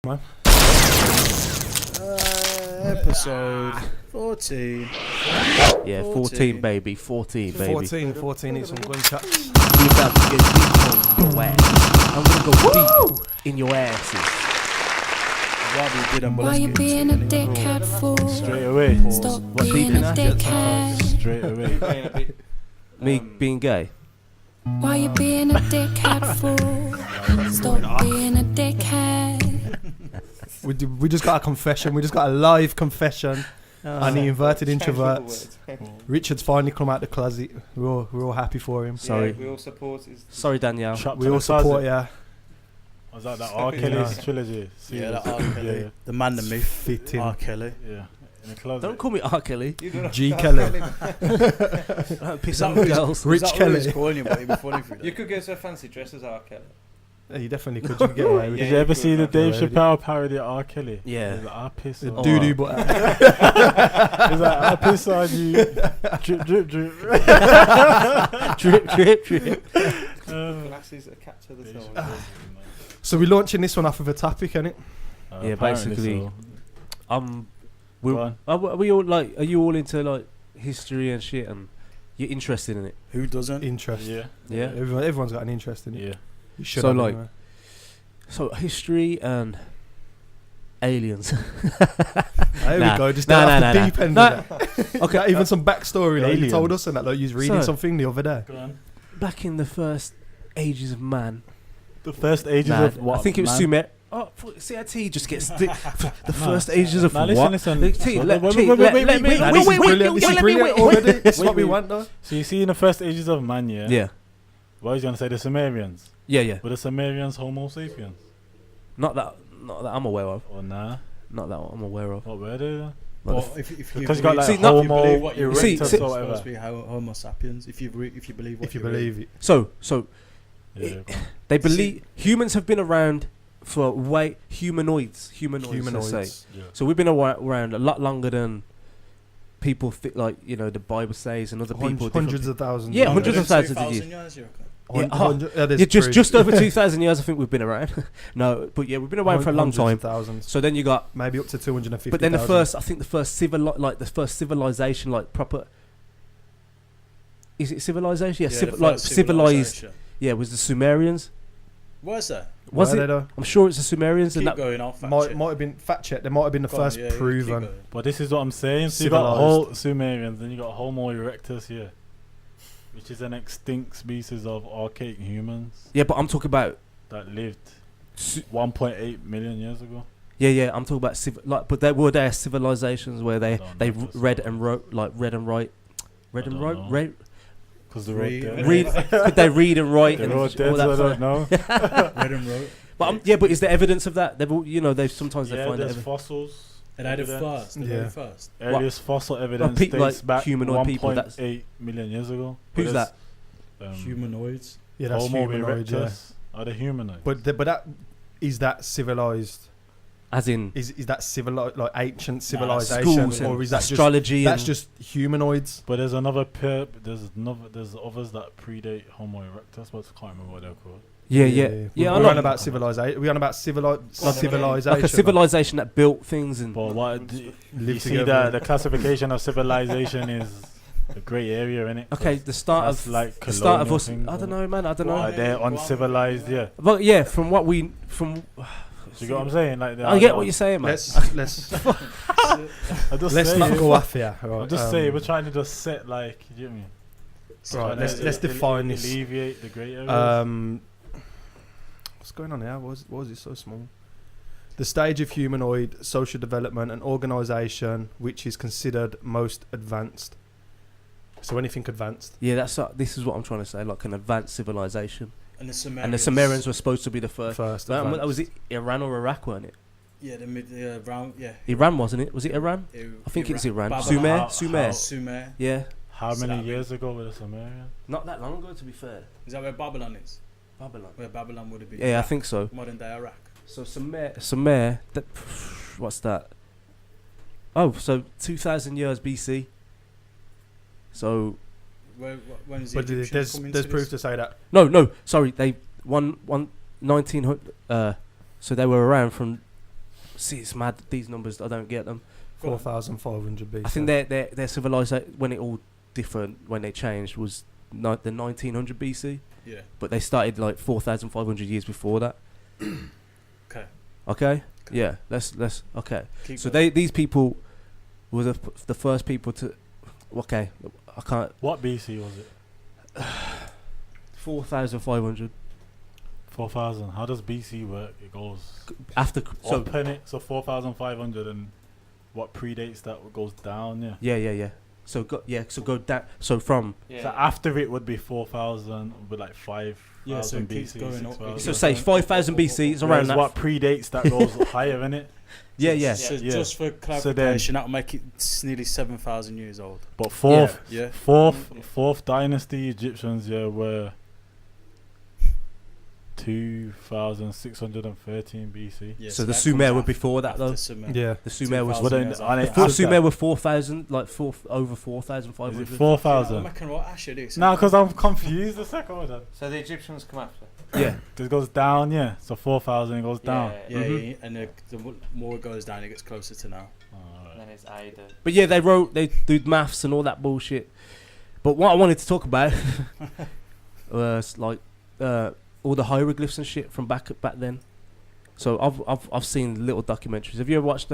man. Episode 14. Yeah, 14 baby, 14 baby. 14 needs some gun chats. We're about to get deep in your ass. I'm gonna go deep in your asses. Why you being a dickhead fool? Straight away. Stop What, being deep a in dickhead. Straight away. Me being gay. Why you being a dickhead fool? Stop being a dickhead. We just got a confession. We just got a live confession. And the inverted introverts. Richard's finally come out the closet. We're all happy for him. Sorry. Yeah, we all support his. Sorry, Danielle. We all support, yeah. Was that R. Kelly's trilogy? Yeah, that R. Kelly. Yeah. The man, the myth. Fitting. R. Kelly. Yeah. In the closet. Don't call me R. Kelly. G. Kelly. Don't piss off girls. Rich Kelly. Calling you, but it'd be funny for You could go to a fancy dress as R. Kelly. Yeah, you definitely could. You could get away with Did it. you ever see the Dave already. Chappelle parody of R. Kelly? Yeah. He's like, I piss The on doo-doo butt. He's like, I piss on you. Drip, drip, drip. Drip, drip, drip. Glasses that capture the soul. So we're launching this one off of a topic, innit? Yeah, Apparently basically. so. We're, Go on. are we all like? Are you all into like history and shit? And you're interested in it? Who doesn't? Interest. Yeah. Yeah. Everyone's got an interest in it. Yeah. You should So, have like, anyway. So history and aliens. There Nah. we go. Just Nah, off nah, the nah, deep end nah. of that. Okay, even some backstory. Like you Aliens. told us and that. Like you was reading So- something the other day. Go on. Back in the first ages of man. The first ages Nah, of what? I think it was man? Sumer. Oh, CIT just gets the first ages of Nah, what? listen. This is brilliant already. This is what we wait. want, though. So you see in the first ages of man, yeah? Yeah, What was you going to say? The Sumerians? yeah. Were the Sumerians Homo sapiens? Not that I'm aware of. Or nah? Not that I'm aware of. What were they? Like Well, the if you Because you got like See, no- if you believe what you Homo See, read, erectus see- it's or supposed to whatever. be Homo sapiens. If you believe what If you read. believe it. so Yeah, go on. they believe humans have been around for humanoids, let's say. Yeah. So we've been around a lot longer than people like the Bible says and other people. Hundreds of thousands. Yeah, Longer hundreds than of thousands of 2,000 years, you reckon? Yeah, just over 2,000 years. I think we've been around. No, but yeah, we've been around for a long time. Thousands. So then you got, Maybe up to 250. but then the first civilization, like proper. Is it civilization? Yeah, the like first civilized. civilization. Yeah, was the Sumerians? What's that? Was it? Though? I'm sure it's the Sumerians. Keep And that, going off. Might have been fact checked. They might have been the Go on, first yeah, keep proven. going. But this is what I'm saying. So you got Civilized. whole Sumerians, then you got Homo erectus here, which is an extinct species of archaic humans yeah, but I'm talking about. that lived 1.8 million years ago. Yeah. I'm talking about but there were civilizations where they don't they know if it's read so. and wrote like read and write. Read I and don't wrote. know. Read. Because the Read- road dead. Read. Could they read and write The and road all dead, that? so I sort don't of- know. Read and wrote. But but is there evidence of that? They've sometimes they Yeah, find there's evidence. fossils. And I did evidence. first. Yeah. First. Earliest fossil evidence peop- dates like back humanoid people, that's- 1.8 million years ago. Who's But that? there's, Humanoids. Yeah, that's Homo humanoid. Yeah. erectus are the humanoids. But that is that civilized? As in Is that civilized, like ancient schools civilization, and or is that astrology? that's and just humanoids? But there's there's others that predate Homo erectus, but I can't remember what they're called. yeah. We're I on know. about civilization. We're on about civilization. Like a civilization that built things and But what Live you see together. the classification of civilization is a grey area, innit? okay, the start That's of like the start of colonial us. things, I don't or- know, man. I don't know. Like they're uncivilized, yeah. But yeah, from what we Do you get what I'm saying? Like I get what you're saying, man. Let's I just let's say not it. go off here. I'm Right, just saying we're trying to just set like, you know what I mean? Right, Trying to let's define this. Alleviate the grey areas. What's going on here? Why is it so small? The stage of humanoid social development and organisation which is considered most advanced. So anything advanced. Yeah, this is what I'm trying to say. Like an advanced civilization, And the Sumerians. and the Sumerians were supposed to be the first. First That advanced. was it Iran or Iraq, weren't it? Yeah, round. Yeah. Iran, wasn't it? Was it Iran? I think it's Iran. Babylon. Sumer. Sumer. Yeah, How many Slavic. years ago were the Sumerians? not that long ago, to be fair. Is that where Babylon is? Babylon. Where Babylon would have been? Yeah, I think so. Modern day Iraq. So Sumer, what's that? Oh, so 2,000 years BC. So When is the But Egyptians coming there's to proof this? to say that. no, sorry, they 1900. So they were around from see, it's mad. These numbers, I don't get them. 4,500 BC. I think their civilization, when it all different, when they changed, was the 1900 BC. Yeah. But they started like 4,500 years before that. Okay. Okay. Yeah. Let's. Okay. Keep So going. these people were the first people to. Okay. I can't. What BC was it? 4,500 4,000. How does BC work? It goes after. So up in it. So 4,500, and what predates that goes down. Yeah. yeah. So go down. So from. Yeah. So after it would be 4,000 with like 5,000 Yeah, so it keeps BC. going up. 6,000. So say 5,000 BC. It's around Whereas that. what predates that goes higher in it. Yeah. So Yeah. just for clarification, that'll make it nearly 7,000 years old. But fourth Yeah. dynasty Egyptians were 2,613 BC. Yeah, So the that Sumer comes were after- before that after though. Sumer. Yeah. The Sumer was. 2,000 Well, then, years and after. it Full after- Sumer were 4,000, like over Is 4,500. it I'm 4,000? making what Ash it is. No, because I'm confused. The second one. Then. So the Egyptians come after. Yeah. It goes down, yeah. So 4,000 it goes down. Yeah, Mhm. and the more it goes down, it gets closer to now. Alright. Then it's Ada. But yeah, they did maths and all that bullshit. But what I wanted to talk about was like all the hieroglyphs and shit from back then. So I've seen little documentaries. Have you ever watched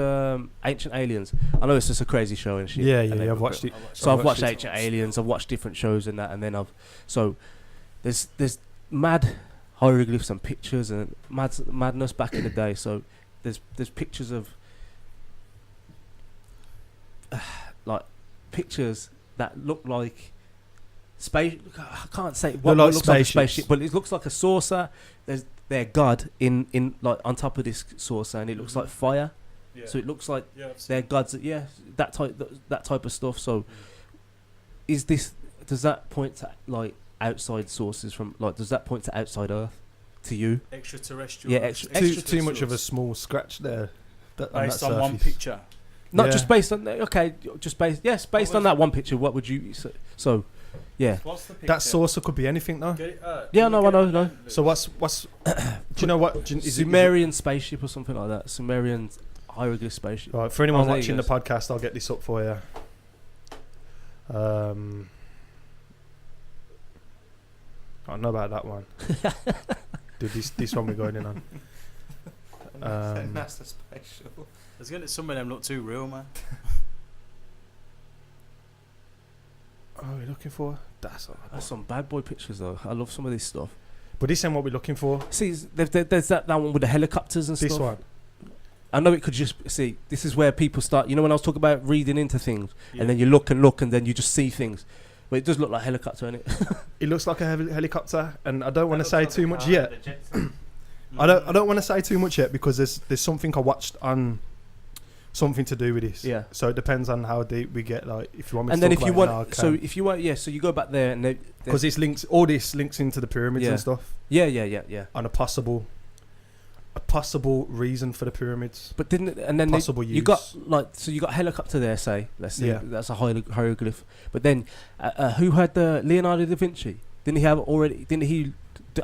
Ancient Aliens? I know it's just a crazy show and shit. Yeah, and I've watched it. So I've watched it. Ancient Aliens. I've watched different shows and that, and then there's mad hieroglyphs and pictures and madness back in the day. So there's pictures of like pictures that look like space. I can't say what like looks like a spaceships. spaceship, but it looks like a saucer. There's their god in like on top of this saucer, and it looks like fire. Yeah. So it looks like Yeah, I've seen their gods. That type of stuff. So does that point to like outside sources from like does that point to outside Earth to you? extraterrestrial. Yeah, Too much of a small scratch there. based on one surface. picture. Not Yeah. just based on based on that one picture. What would you so yeah. What's the picture? That saucer could be anything though. Get it, Yeah, can no, you I get know, it no. down, So Lewis? what's do you know what? Is it- Sumerian spaceship or something like that. Sumerian hieroglyph spaceship. Right, for anyone there you watching go. the podcast, I'll get this up for you. I don't know about that one. Dude, this one we're going in on. That's the spatial. There's gonna some of them look too real, man. Oh, we're looking for? That's That's some bad boy pictures though. I love some of this stuff. But this ain't what we're looking for. See, there's that one with the helicopters and This stuff. one. I know it could just see. This is where people start. You know when I was talking about reading into things, and then you look, and then you just see things. But it does look like a helicopter, innit? It looks like a helicopter, and I don't want to That say looks too like a much car, yet. the Jetsons. I don't want to say too much yet because there's something I watched on something to do with this. Yeah. So it depends on how deep we get. Like if you want me And to then talk if you about it want, now, I so can. if you want, so you go back there and Because this links, all this links into the pyramids Yeah. and stuff, yeah. and a possible reason for the pyramids. But didn't and then Possible you got use. like so you got helicopter there, say let's say Yeah. that's a hieroglyph. But then who had the Leonardo da Vinci? Didn't he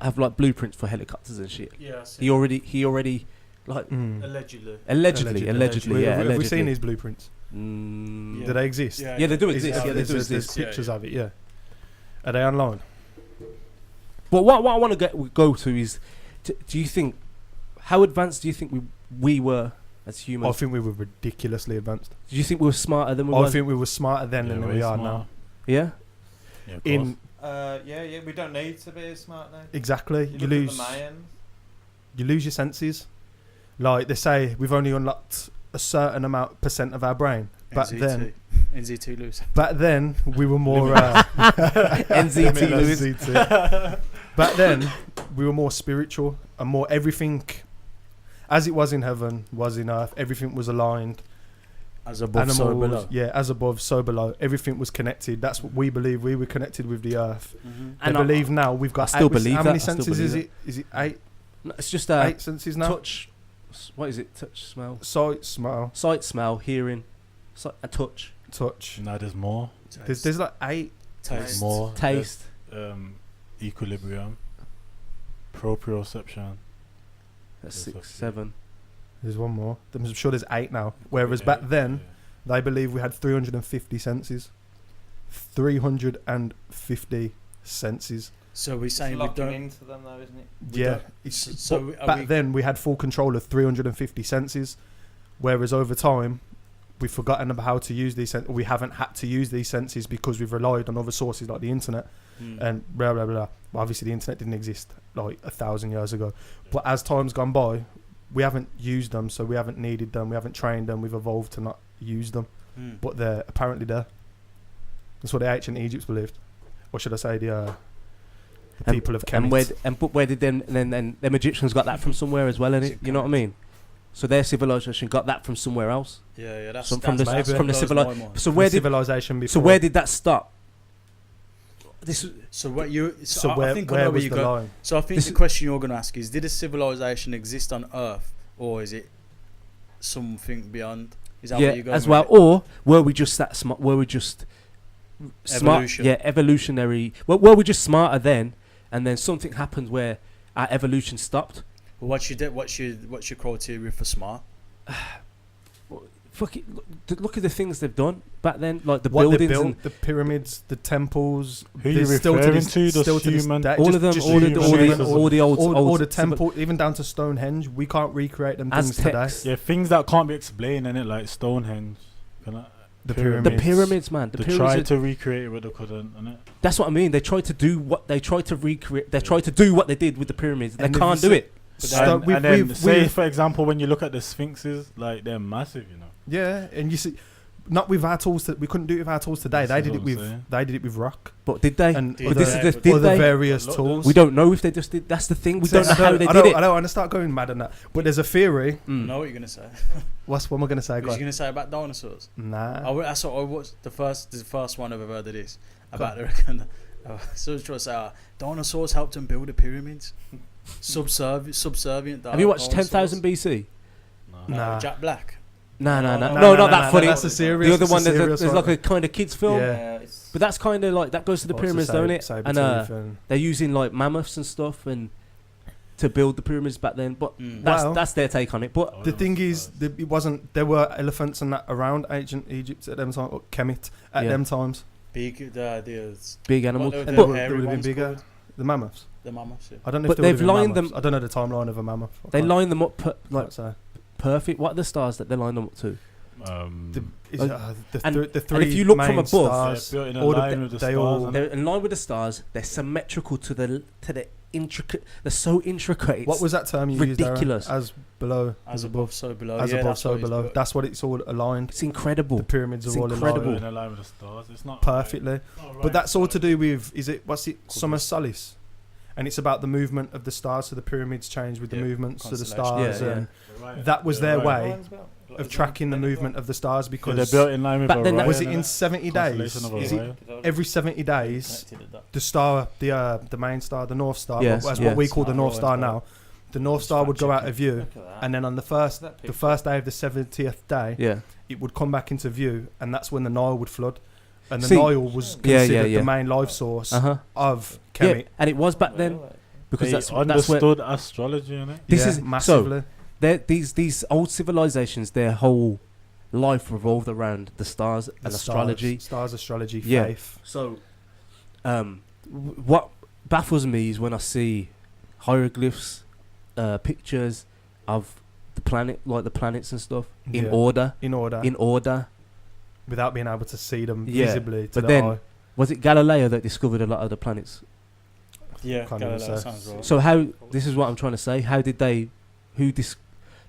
have like blueprints for helicopters and shit? Yeah, He already like Mm. allegedly. allegedly, Have we seen his blueprints? Mm. Yeah. Do they exist? Yeah, they do exist. Is- Yeah, they do there's exist. pictures Yeah, of it. Yeah. Are they online? But what I want to go to is, do you think how advanced do you think we were as I humans? think we were ridiculously advanced. Do you think we were smarter than we I were? think we were smarter then Yeah, than way we are smart. now. Yeah. Yeah, of In Yeah, we don't need to be as smart now. exactly, You you look lose at the Mayans. you lose your senses. Like they say, we've only unlocked a certain % of our brain. Back then, NZ2 lose. back then we were more. NZT Lewis. NZT. Back then we were more spiritual and more everything, as it was in heaven, was in earth. Everything was aligned. As above, so below. Yeah, as above, so below. Everything was connected. That's what we believe. We were connected with the earth. Mm-hmm. And I believe now we've got. I still eight, believe how many that. I still senses is believe it? Is it eight? No, it's just 8 senses now. touch. What is it? Touch, smell, Sight, smell, hearing, touch, touch. No, there's more. There's like 8. Taste. More. taste. There's, equilibrium. Proprioception. That's There's 6, a few. 7, There's one more. I'm sure there's 8 now. Whereas back then, they believe we had 350 senses. 350 senses. So we're It's saying we locking don't. into them though, isn't it? We Yeah. don't- It's, so but are back we- then, we had full control of 350 senses. Whereas over time, we've forgotten about how to use these senses. We haven't had to use these senses because we've relied on other sources like the internet. And blah blah blah. Well, obviously the internet didn't exist like 1,000 years ago, but as time's gone by, we haven't used them, so we haven't needed them, we haven't trained them, we've evolved to not use them. But they're apparently there. That's what the ancient Egypts believed, or should I say the people of Kemet. But where did then them Egyptians got that from somewhere as well, innit? You know what I mean? So their civilization got that from somewhere else. Yeah, that's From the that's from what the blows my mind. So where did civilization before? so where did that stop? This So what you? So, So I think I know where where was you the go. line? So I think This the is- question you're going to ask is: did a civilization exist on Earth, or is it something beyond? Is that yeah, what you're going as with well, it? or were we just that smart? Were we just smart? Evolution. Yeah, evolutionary. Well, were we just smarter then, and then something happened where our evolution stopped? Well, what's your criteria for smart? Fuck it! Look at the things they've done back then, like the What they buildings built, and the pyramids, the temples. Who you there's still referring this- to? still Those to this human- day- all just- of them, just all human the civilization. old all the temple, even down to Stonehenge. We can't recreate them things Aztecs. today. Yeah, things that can't be explained, innit? Like Stonehenge. The The pyramids. pyramids, man. The They pyramids. tried to recreate it, but they couldn't, innit? That's what I mean. They tried to do what they tried to recreate. They tried to do what they did with the pyramids. They And if can't you do say- it. So And then, say, for example, when you look at the sphinxes, like, they're massive, you know? Yeah, and you see, not with our tools. We couldn't do it with our tools today. This They is did what it I'm with. saying. They did it with rock But did they? Did But this is they? the But did other they? various Look, tools. We don't know if they just did. That's the thing. We So don't know how they I did it. don't want to start going mad on that. But there's a theory. I know what you're going to say. What am I going to say? What Guy? you going to say about dinosaurs? Nah. That's what I watched the first one I've ever heard of this Go about the so I was trying to say dinosaurs helped them build the pyramids. Subservient. Have you watched dinosaurs. 10,000 BC? No. Nah. Jack Black. No, No, not that funny. That's a serious. The other that's a one, serious there's like one. a kind of kids film. Yeah. It's But that's kind of like that goes to the What's pyramids, the don't it? saber And tooth and they're using like mammoths and stuff and to build the pyramids back then. But Wow. that's their take on it. But the thing is, it wasn't. There were elephants and that around ancient Egypt at them times, or Kemet at Yeah. them times. Big the big animals. What And The they hairy would have been ones bigger. called? The mammoths. the mammoths. Yeah. I don't know But if they they've would have been lined mammoths. them- I don't know the timeline of a mammoth. I they can't- line them up like can't say. perfect. What are the stars that they line them up to? The, is, Uh, the, and- the three and if you look from main above- stars, built in a all the- line with the they stars, all- innit? They're in line with the stars. They're symmetrical to the intricate. They're so intricate. what was that term you used? ridiculous. Aaron? As below, As above, so below. as yeah, above, that's so what it's below. built. That's what it's all aligned. It's incredible. The pyramids It's are all incredible. in aligned a line with the stars. It's not perfectly. Right. Not right But that's all to side. do with what's it? Summer Solace, and it's about the movement of the stars. So the pyramids change with the Yeah, movements of the constellation. stars, Yeah, and They're right. that was They're their right. way of tracking the movement of the stars. Yeah, Because they're built in line with Back then, Orion, was it in innit? 70 days? Constellation of Is it Orion. every 70 days? Connected at that. The star, the main star, the North Star, Yes, as yes. what we call the Oh, North right, Star right. now. The North Star would go out of view, Look at that. and then on the first day of the 70th day, Yeah. it would come back into view, and that's when the Nile would flood. And the See- Nile was Yeah, considered yeah. the main life source Uh huh. of Yeah, Kemet. and it was back then because They that's where understood astrology, innit? This Yeah, is- massively. these old civilizations. Their whole life revolved around the stars and The astrology. stars, astrology, Yeah. faith. So, what baffles me is when I see hieroglyphs, pictures of the planet, like the planets and stuff, in Yeah. order. In order, In order. without being able to see them Yeah, visibly to but the then- eye. Was it Galileo that discovered a lot of the planets? Yeah, Can't Galileo even say. sounds right. So how? This is what I'm trying to say. How did they? Who dis?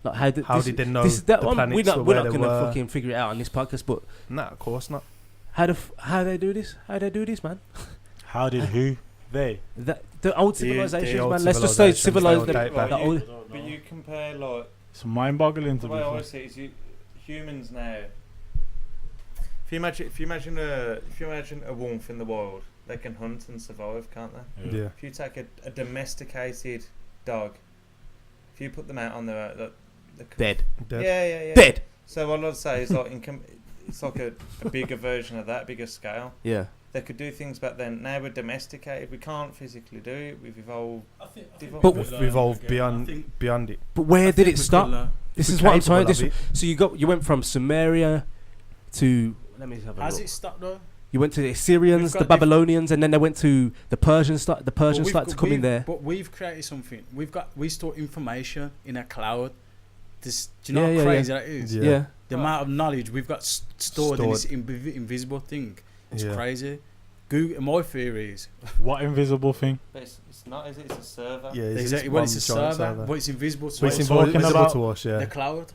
Like how did? How this, did they know this, that, the we're planets not, were we're where not they gonna were? fucking figure it out on this podcast. But Nah, of course not. how they do this? How they do this, man? How did who? They. That the old The civilizations, old man. Let's just say civilizations, civilized. they The, all date back. the old, But you compare like It's mind-boggling the to be way I fair. see it is humans now. If you imagine a wolf in the wild, they can hunt and survive, can't they? Yeah. If you take a domesticated dog, if you put them out on the dead. Dead. Yeah. Dead. So what I'd say is like it's like a bigger version of that, bigger scale. Yeah. They could do things back then. Now we're domesticated. We can't physically do it. We've evolved. But We've evolved beyond it. But where did it stop? This We're is what I'm capable saying. of it. So you went from Sumeria to, let me have a Has look. it stopped though? You went to the Assyrians, We've the got Babylonians, and then they went to the Persians. The But Persians we've started to got- come in we've- there. But we've created something. We store information in a cloud. This, do you know Yeah, how yeah, crazy that is? Yeah. Yeah. The amount of knowledge we've got stored in this Stored. invisible thing. It's Yeah. crazy. Google. My theory is What invisible thing? But it's not, is it? It's a server. Yeah, exactly. one Well, it's a giant server, but it's invisible to But it's us. talking invisible about to us, yeah. The cloud.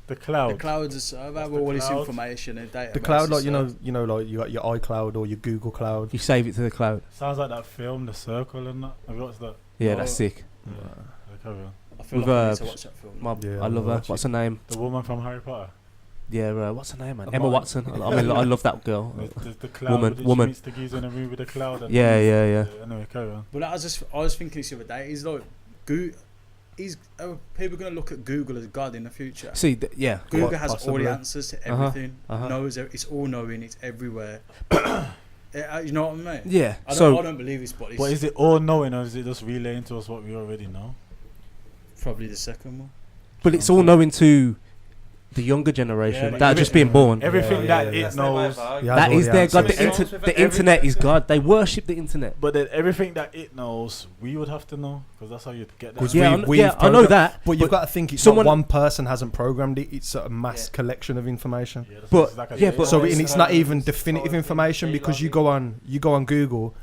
The The cloud. cloud's a server. That's Well, the all this cloud. information and data. The cloud, like like you got your iCloud or your Google Cloud. You save it to the cloud. Sounds like that film, The Circle, and that. Have you watched that? Yeah, Oh. that's sick. Yeah. Carry on. I feel With, like I need uh, to watch that film. Yeah, I love her. watch What's it. her name? The woman from Harry Potter. Yeah, what's her name, man? Of Emma mine. Watson. I mean, I love that girl. There's the cloud. Woman, She woman. meets the geezer in a room with the cloud. And Yeah. Anyway, carry on. But I was thinking this the other day. Is like, are people gonna look at Google as God in the future? See, yeah. Google Quite has all possibly. the answers to Uh-huh, everything. uh-huh. Knows it's all knowing. It's everywhere. You know what I mean? Yeah. I So don't believe this, but it's But is it all knowing, or is it just relaying to us what we already know? probably the second one. but it's all knowing to the younger generation Yeah, that are just being born. Everything Yeah, that yeah, it That's no way knows. of arguing. Yeah. That has is all their the God. answers. The internet is God. They worship the internet. But then everything that it knows, we would have to know, because that's how you get that. 'Cause Yeah, we've I know programmed- that. But you've got to think it's someone- not one person hasn't programmed it. It's a mass Yeah. collection of information. Yeah, that's But- exactly yeah, it. but- So Always and it's not have even this definitive sort of information, because you key go on Google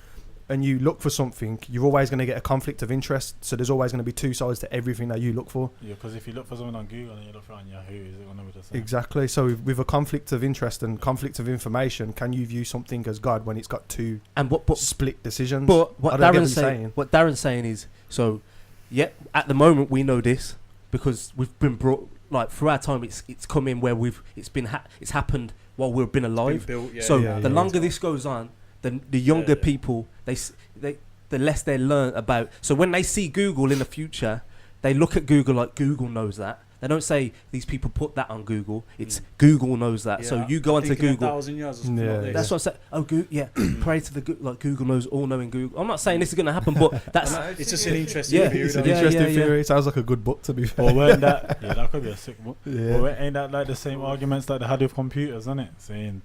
and you look for something, you're always going to get a conflict of interest. So there's always going to be two sides to everything that you look for. Yeah, because if you look for something on Google and you look for it on Yahoo, is it going to be the same? Exactly. So with a conflict of interest and conflict of information, can you view something as God when it's got two And what split decisions? But what I don't get Darren's what you're saying, saying. what Darren's saying is, so yeah, at the moment we know this because we've been brought like through our time. It's come in where it's happened while we've been alive. Built, yeah, So Yeah, the yeah. longer this goes on, the younger Yeah. people the less they learn about. So when they see Google in the future, they look at Google like Google knows that. They don't say these people put that on Google. It's Google knows that. So Yeah, you go I onto think in Google. 1,000 years or something Yeah, like this. That's what I said. Oh, yeah. Pray to the like Google knows all knowing Google. I'm not saying this is going to happen, but that's It's just an interesting Yeah, theory. It's an though. Yeah, interesting yeah. theory. It sounds like a good book, to be fair. Or weren't that? Yeah, that could be a sick book. Yeah. But ain't that like the same arguments that they had with computers, isn't it? Saying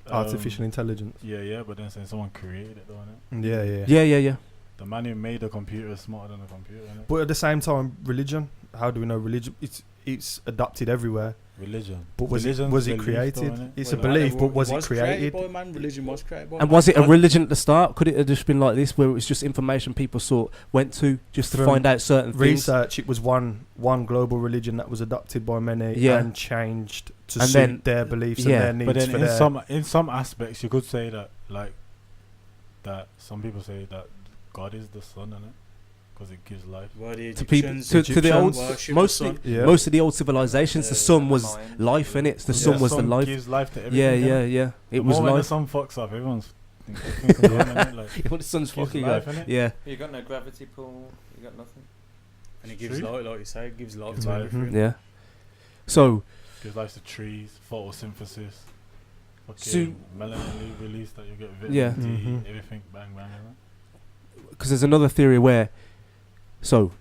Artificial intelligence. Yeah, but then saying someone created it, don't it? Yeah. The man who made the computer is smarter than the computer, innit? But at the same time, religion. How do we know religion? It's adopted everywhere. Religion. But was it Religion's belief, created? though, innit? It's Well, a belief, man, but was it created created? by man? Religion was created by And man. was it a God- religion at the start? Could it have just been like this, where it was just information people went to just to From find out certain things? Research. It was one global religion that was adopted by many Yeah. and changed to And suit then- their beliefs yeah. and their But needs then for their. in some aspects, you could say that that some people say that God is the sun, innit? Because it gives life. Were the To people, Egyptians to the old, Egyptians worship the most sun. Yeah. most of the old civilizations, the sun and was mind. life in it. The Yeah. sun was the sun life. gives life to everything. Yeah, innit? yeah. The It was moment the life. sun fucks up, everyone's thinking, like, When the sun's gives fucking life, up. innit? Yeah. You got no gravity pull. You got nothing. And it gives True. life, like you say, it gives life Gives to life. everything. Yeah. So Gives life to trees, photosynthesis. So- Fucking melanin release that you get vitamin Yeah. D, Mhm. everything, bang, bang, innit? because there's another theory where, so,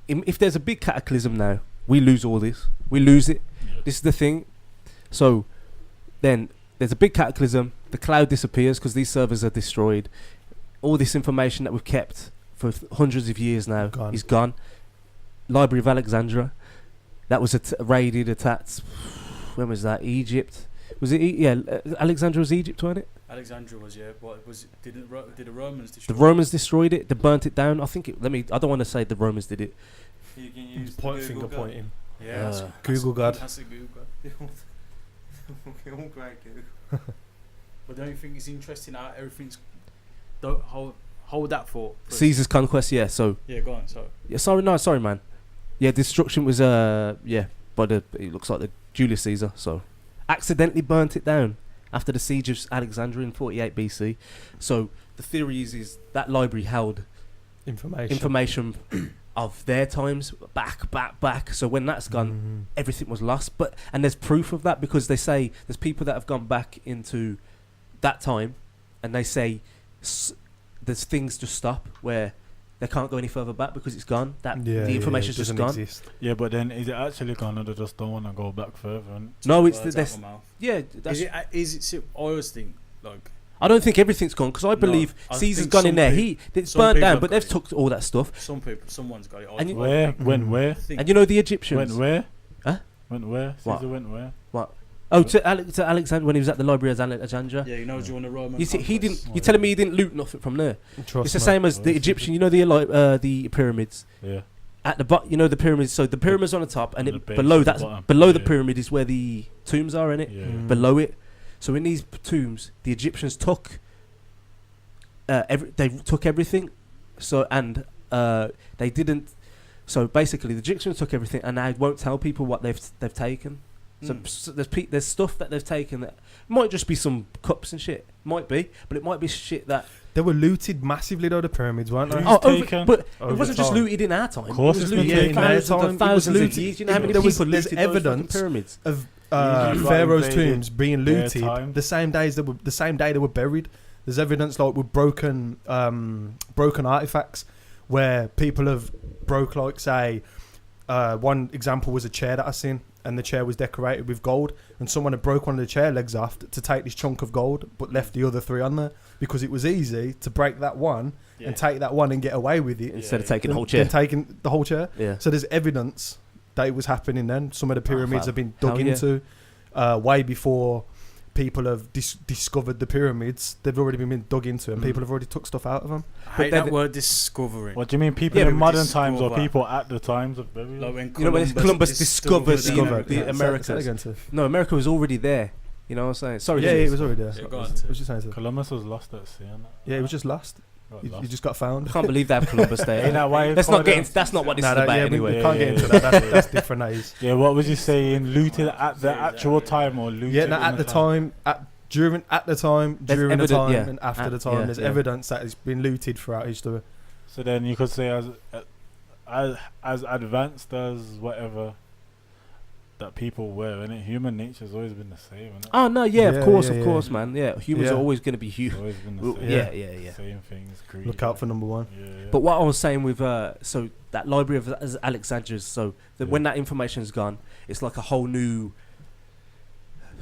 if there's a big cataclysm now, we lose all this. We lose it. Yeah. This is the thing. So, then there's a big cataclysm. The cloud disappears because these servers are destroyed. All this information that we've kept for hundreds of years now Gone. is gone. Library of Alexandra, that was raided, attacked. When was that? Egypt. Was it? Alexandria was Egypt, wasn't it? Alexandria was, yeah. What was it? Did the Romans The destroy? Romans destroyed it. They burnt it down. I think. I don't want to say the Romans did it. You can use Point the finger Google pointing. Yeah. that's- Uh, Google God. That's a Google. All great Google. But don't you think it's interesting how everything's? Don't hold that thought. for a Caesar's conquest. Yeah. So. Yeah, go on. So Yeah, sorry, man. Yeah, destruction was but it looks like the Julius Caesar, so accidentally burnt it down after the siege of Alexandria in 48 BC. So the theory is that library held information of their times back. So when that's gone, Mhm. everything was lost. And there's proof of that because they say there's people that have gone back into that time, and they say there's things just stop where they can't go any further back because it's gone. Yeah, The information's it just doesn't gone. exist. Yeah, but then is it actually gone, or they just don't want to go back further? And No, it's Words out this. my mouth. Yeah, that's. Is it? I always think like I don't think everything's gone because I believe I Caesar's think gone in some there. peop- It's some burnt people down, have but got they've it. took all that stuff. someone's got it. And you- where? When? Mm. Where? I think And you know the Egyptians. Went where? Huh? Went where? What? Caesar went where? Oh, to Alexander when he was at the Library of Alexandra. yeah, you know during the Roman. You see, he didn't. conquest. Oh, You're telling yeah. me he didn't loot nothing from there. Trust It's the me. same as Well, the it's Egyptian. different. You know the pyramids. Yeah. At the you know the pyramids. So the pyramids on the top, and And the it base below at the that, bottom. below the Yeah. pyramid is where the tombs are in it. Yeah. Mm. Below it. So in these tombs, the Egyptians took. They took everything, so and they didn't. So basically, the Egyptians took everything, and they won't tell people what they've taken. So, Mm. so there's stuff that they've taken that might just be some cups and shit, might be, but it might be shit that. They were looted massively though, the pyramids, weren't they? Who's Oh, taken but it over wasn't just time? looted in our time. Of course it was it's been looted taken in in their thousands time. and It thousands was of looted. years. You know how many There was- people there's looted those fucking evidence pyramids? Of Egypt got Pharaoh's invaded tombs being their looted time. the same day they were buried. There's evidence like with broken artifacts where people have broke, like say one example was a chair that I seen, and the chair was decorated with gold, and someone had broke one of the chair legs off to take this chunk of gold but left the other three on there because it was easy to break that one Yeah. and take that one and get away with it Instead of Yeah. taking the whole than chair. taking the whole chair. Yeah. So there's evidence that it was happening then. Some of the pyramids fam. have been dug Hell yeah. into way before people have discovered the pyramids. They've already been dug into, and Mm. people have already took stuff out of them. I hate then that word discovering. What do you mean, people Yeah, in but modern times or discover. people at the times of burial? Like when You know when Columbus discovered the Americas. Say that again, sir. No, America was already there. You know what I'm saying? Sorry. Yeah, James. it was already there. Yeah, go I on, was sir. just saying, sir. Columbus was lost at sea. Yeah, it was just lost. You just got found. I can't believe they have Columbus there. Ain't that why it's Let's not called get a- into. That's not what this Nah, is that- about yeah, anyway. we can't get into Yeah, that. yeah. That's different. That is. Yeah, what was you saying? Looted at the actual time or looted? Yeah, no, in at the time, during There's the evidence, time, yeah. and after At- the time, yeah, there's yeah. evidence that has been looted throughout history. So then you could say as advanced as whatever that people were, and human nature's always been the same, innit? Oh no, yeah, Yeah, of course, yeah, of yeah. course, man. Yeah, humans Yeah. are always going to be It's human. always been the Well, same. yeah, yeah, yeah. Same things. Greed. Look out for number one. Yeah, yeah. But what I was saying with so that Library of Alexandria's, so that Yeah. when that information's gone, it's like a whole new,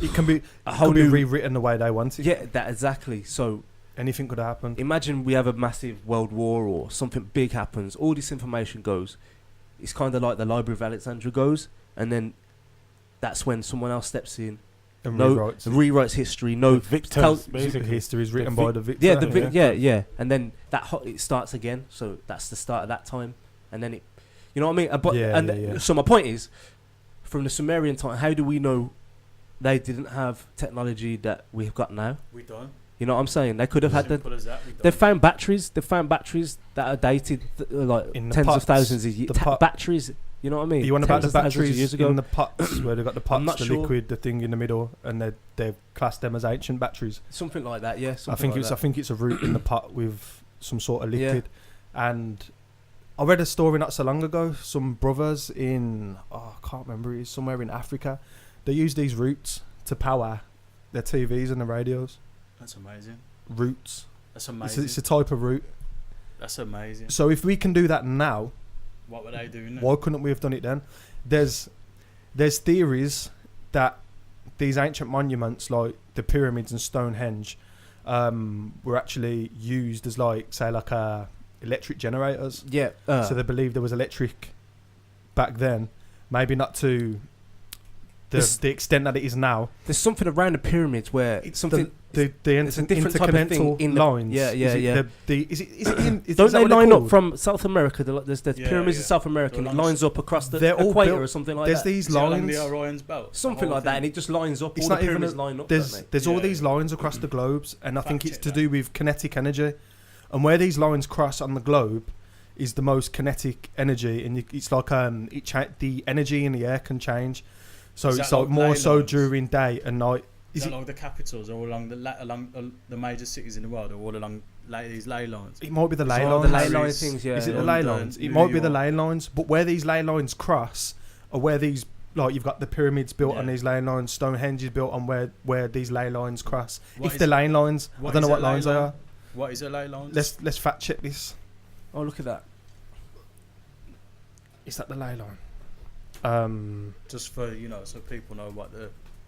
It can be a whole could be new. rewritten the way they want it. Yeah, that exactly. So Anything could have happened. imagine we have a massive world war or something big happens. All this information goes. It's kind of like the Library of Alexandria goes, and then that's when someone else steps in, And no, rewrites. rewrites history. The No, victors, tell- basically. History is written The by the victor. yeah, yeah, and then it starts again. So that's the start of that time, and then it, you know what I mean? But Yeah, and yeah, yeah. so my point is, from the Sumerian time, how do we know they didn't have technology that we've got now? We don't. You know what I'm saying? They could have had the. Simple as that. We They've don't. found batteries. They've found batteries that are dated like In the tens pots, of thousands of years. the pot- Batteries. You know what I mean? You want about Tens the of thousands of batteries years ago. in the pots where they've got the pots, not the sure. liquid, the thing in the middle, and they've classed them as ancient batteries. Something like that. Yeah. I Something think like it's that. I think it's a root in the pot with some sort of Yeah. liquid. And I read a story not so long ago. Some brothers in I can't remember, it's somewhere in Africa. They use these roots to power their TVs and the radios. That's amazing. Roots. That's It's amazing. a type of root. That's amazing. So if we can do that now, What were they doing? why couldn't we have done it then? There's theories that these ancient monuments like the pyramids and Stonehenge were actually used as like electric generators. Yeah. So they believe there was electric back then, maybe not to the extent that it is now. There's something around the pyramids where It's something. the it's a different type of thing interconnectal in the- lines. yeah, yeah, is it yeah. Is it Don't is that they what they're line up called? from South America? There's Yeah, pyramids in yeah. South America, and They're it along- lines up across the They're all equator built- or something like There's that. these Is it along lines. the Orion's belt. Something The like that, whole and it just lines up. It's All not the even pyramids a- line up. There's Don't there's Yeah, all these yeah. lines across the globes, and I think Fact it's check to that. do with kinetic energy. And where these lines cross on the globe is the most kinetic energy, and it's like the energy in the air can change. So Is it's that like like more ley so lines? during day and night. Is Is that it? like the capitals or along the major cities in the world, or all along these ley lines? It might be the It's ley all the lines. ley line Paris, things, yeah. Is it yeah. the ley London, lines? It New might be the York. ley lines, but where these ley lines cross, or where these like you've got the pyramids built on Yeah. these ley lines, Stonehenge is built on where these ley lines cross. What If is- the ley lines, I what don't know is what a ley lines they line? are. What is a ley line? Let's fact check this. Oh, look at that. Is that the ley line? Just for so people know what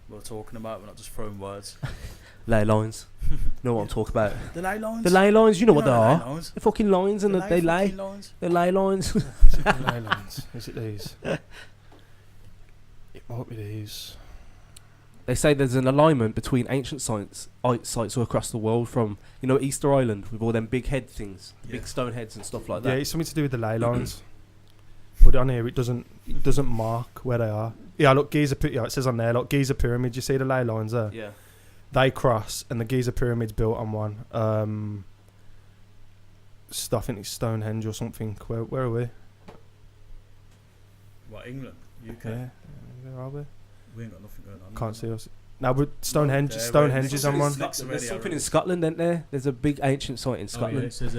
we're talking about. We're not just throwing words. Ley lines. Know what I'm talking about? The ley lines. The ley lines. You know what they the are. ley lines. They're fucking lines, and they lay. fucking lines. They're ley lines. Is it the ley lines? Is it these? It might be these. They say there's an alignment between ancient sites all across the world, from Easter Island with all them big head things, big stone heads and stuff like Yeah, that. it's something to do with the ley lines. But on here, it doesn't mark where they are. Yeah, look, Giza. It says on there, look, Giza pyramid. You see the ley lines there? Yeah. They cross, and the Giza pyramid's built on one. I think it's Stonehenge or something. Where are we? What, England? UK? Yeah, where are we? We ain't got nothing going on. Can't see us. No, but Stonehenge. there, Stonehenge is on one. There's something in Scotland, isn't there? There's a big ancient site in Oh, yeah, Scotland, it says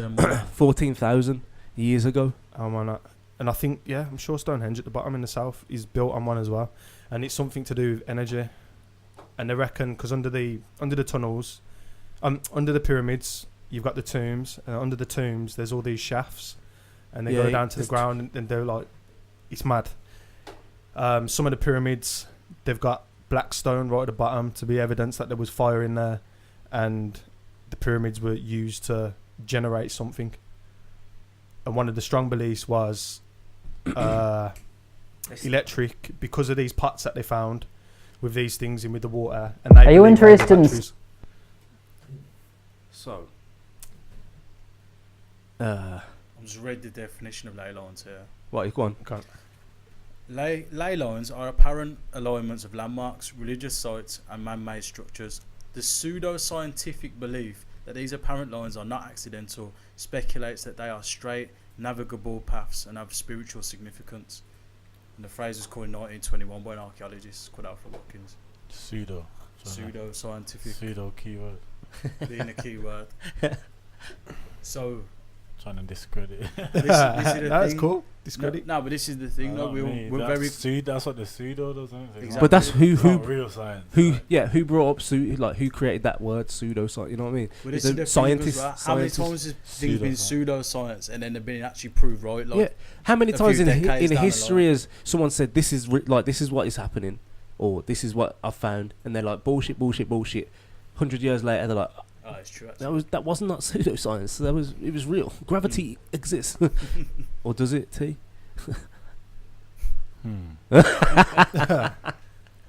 14,000 years ago. Oh man, and I think I'm sure Stonehenge at the bottom in the south is built on one as well, and it's something to do with energy. And they reckon because under the tunnels, under the pyramids, you've got the tombs, and under the tombs there's all these shafts, and they go down to the ground, and they're like, it's mad. Some of the pyramids, they've got black stone right at the bottom to be evidence that there was fire in there, and the pyramids were used to generate something. And one of the strong beliefs was electric, because of these pots that they found with these things in with the water. And they Are you believe they were interested in batteries. So, I just read the definition of ley lines here. what? Go on. Ley lines are apparent alignments of landmarks, religious sites, and man-made structures. The pseudo-scientific belief that these apparent lines are not accidental speculates that they are straight, navigable paths and have spiritual significance. And the phrase was coined in 1921 by an archaeologist called Alfred Watkins. Pseudo-scientific. Pseudo keyword. Being a key word. So Trying to discredit. this is the That's thing. cool. Discredit. No, but this is the thing. No, we're very. That's what the pseudo does, isn't it? Exactly. But that's It's not real science. who brought up who created that word pseudoscience? You know what I mean? Well, this The is the scientists- thing as well. How many scientists- times has things been Pseudoscience. pseudoscience and then they've been actually proved right? Like, Yeah. How many a times few in decades down the history line. has someone said this is this is what is happening, or this is what I found, and they're like bullshit. 100 years later, they're like, oh, it's true. Actually. that wasn't not pseudoscience. It was real. Gravity exists, or does it? T.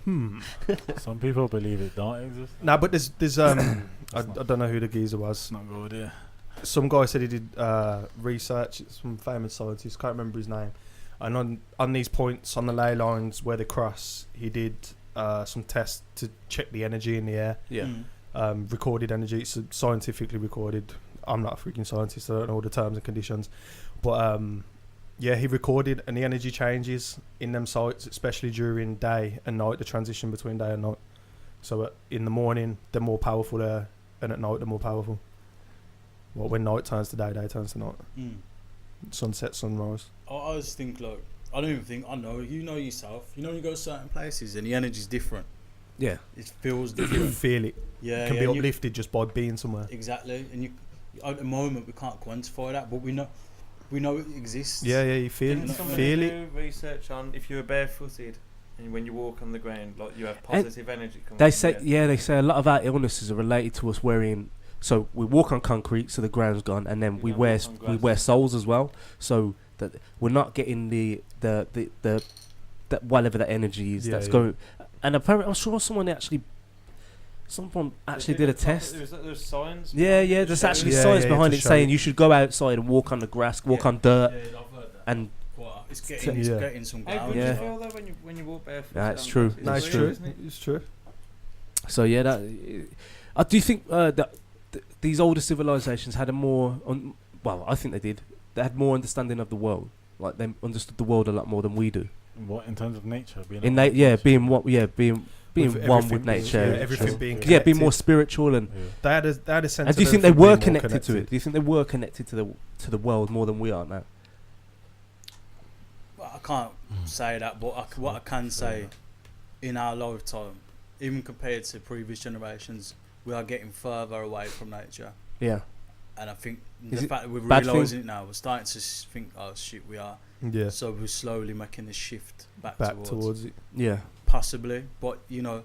Some people believe it don't exist. No, but there's I don't know who the geezer was. It's not good, yeah. Some guy said he did research. Some famous scientist, can't remember his name. And on these points on the ley lines where they cross, he did some tests to check the energy in the air. Yeah. Recorded energy. It's scientifically recorded. I'm not a freaking scientist. I don't know all the terms and conditions, but yeah, he recorded, and the energy changes in them sites, especially during day and night. The transition between day and night. So in the morning, they're more powerful there, and at night they're more powerful. Well, when night turns to day, day turns to night. Sunset, sunrise. I always think, like, I don't even think I know. You know yourself. You know when you go to certain places and the energy's different. Yeah. It feels You different. feel it. Yeah, It can yeah, be and you- uplifted just by being somewhere. Exactly, and you at the moment we can't quantify that, but we know it exists. Yeah, you feel Didn't you somebody feel it. do research on if you were barefooted and when you walk on the ground, like you have And positive energy coming They from say there? they say a lot of our illnesses are related to us wearing. So we walk on concrete, so the ground's gone, and then we don't wear walk on we grass. wear soles as well, so that we're not getting the that whatever that energy is Yeah, that's yeah. going. And apparently, I'm sure someone actually did a test. There's signs. Yeah, behind it there's showing- actually Yeah, science yeah, behind to it show saying it. you should go outside and walk on the grass, walk Yeah. on dirt, Yeah, I've heard that. and It's Yeah. getting some How ground. good Yeah. do you feel though when you walk barefoot? Yeah, it's on true. grass? No, it's weird, true. isn't it? It's true. so yeah, that I do think that these older civilizations had a more well, I think they did. They had more understanding of the world. Like they understood the world a lot more than we do. What in terms of nature? Being In at nature, one with being With one everything with being- nature. yeah, everything being Yeah, being more connected. spiritual and. nature. They had a sense. And do you of think they everything were being more connected to it? Do you think they were connected to the world more than we are now? Well, I can't say that, but what I can say, in our lifetime, even compared to previous generations, we are getting further away from nature. Yeah. And I think Is the it fact that we're bad thing? realising it now, we're starting to think, oh shit, we are. Yeah. So we're slowly making this shift back towards towards it. Yeah. possibly. But you know,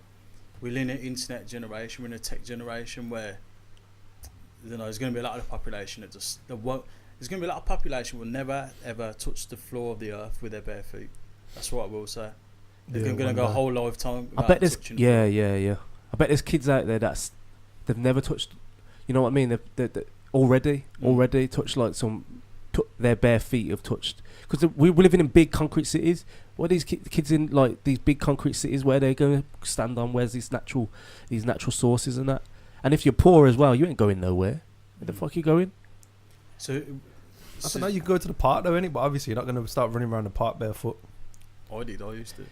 we're in an internet generation, we're in a tech generation where there's going to be a lot of the population that just there's going to be a lot of population will never ever touch the floor of the earth with their bare feet. That's what I will say. They're going to go a whole lifetime. I bet there's touching yeah. I bet there's kids out there they've never touched. You know what I mean? They already touched like their bare feet have touched, because we're living in big concrete cities. What are these kids in like these big concrete cities where they're going to stand on? Where's these natural sources and that? And if you're poor as well, you ain't going nowhere. Where the fuck are you going? So I don't know. You can go to the park though, innit? But obviously you're not going to start running around the park barefoot. I used to.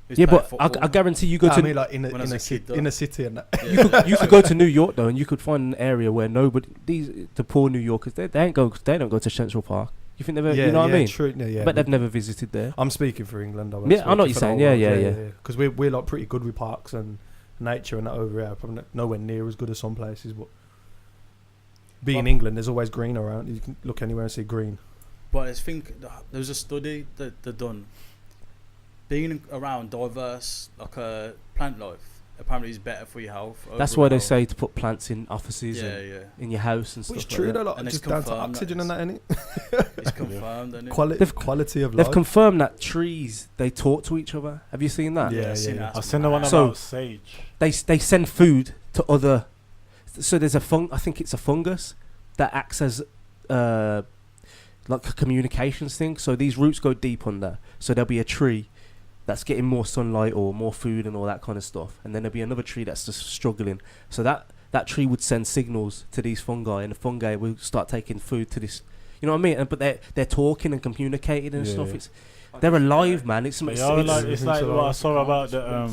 Yeah, but I guarantee you go to like in when I was a kid, though. in a city and that. Yeah. you could go to New York though, and you could find an area where the poor New Yorkers they don't go to Central Park. You think they've you know what I mean? True. Yeah. But they've never visited there. I'm speaking for England. I know what you're saying. Yeah. Because we're like pretty good with parks and nature and that over here. Probably nowhere near as good as some places, but being England, there's always green around. You can look anywhere and see green. But I think there was a study that they done. Being around diverse plant life apparently is better for your health. That's why they overall. say to put plants in offices Yeah. in your house and stuff. Which like true that. though, like And it's just down to confirmed that oxygen and that, innit? It's confirmed, isn't it? Quality of They've life. confirmed that trees they talk to each other. Have you seen that? Yeah. I've seen the one So- about sage. They send food to other. So there's I think it's a fungus that acts as like a communications thing. So these roots go deep under. So there'll be a tree that's getting more sunlight or more food and all that kind of stuff, and then there'll be another tree that's just struggling. So that tree would send signals to these fungi, and the fungi will start taking food to this. You know what I mean? But they're talking and communicating and stuff. They're alive, man. It's It's like what I saw about the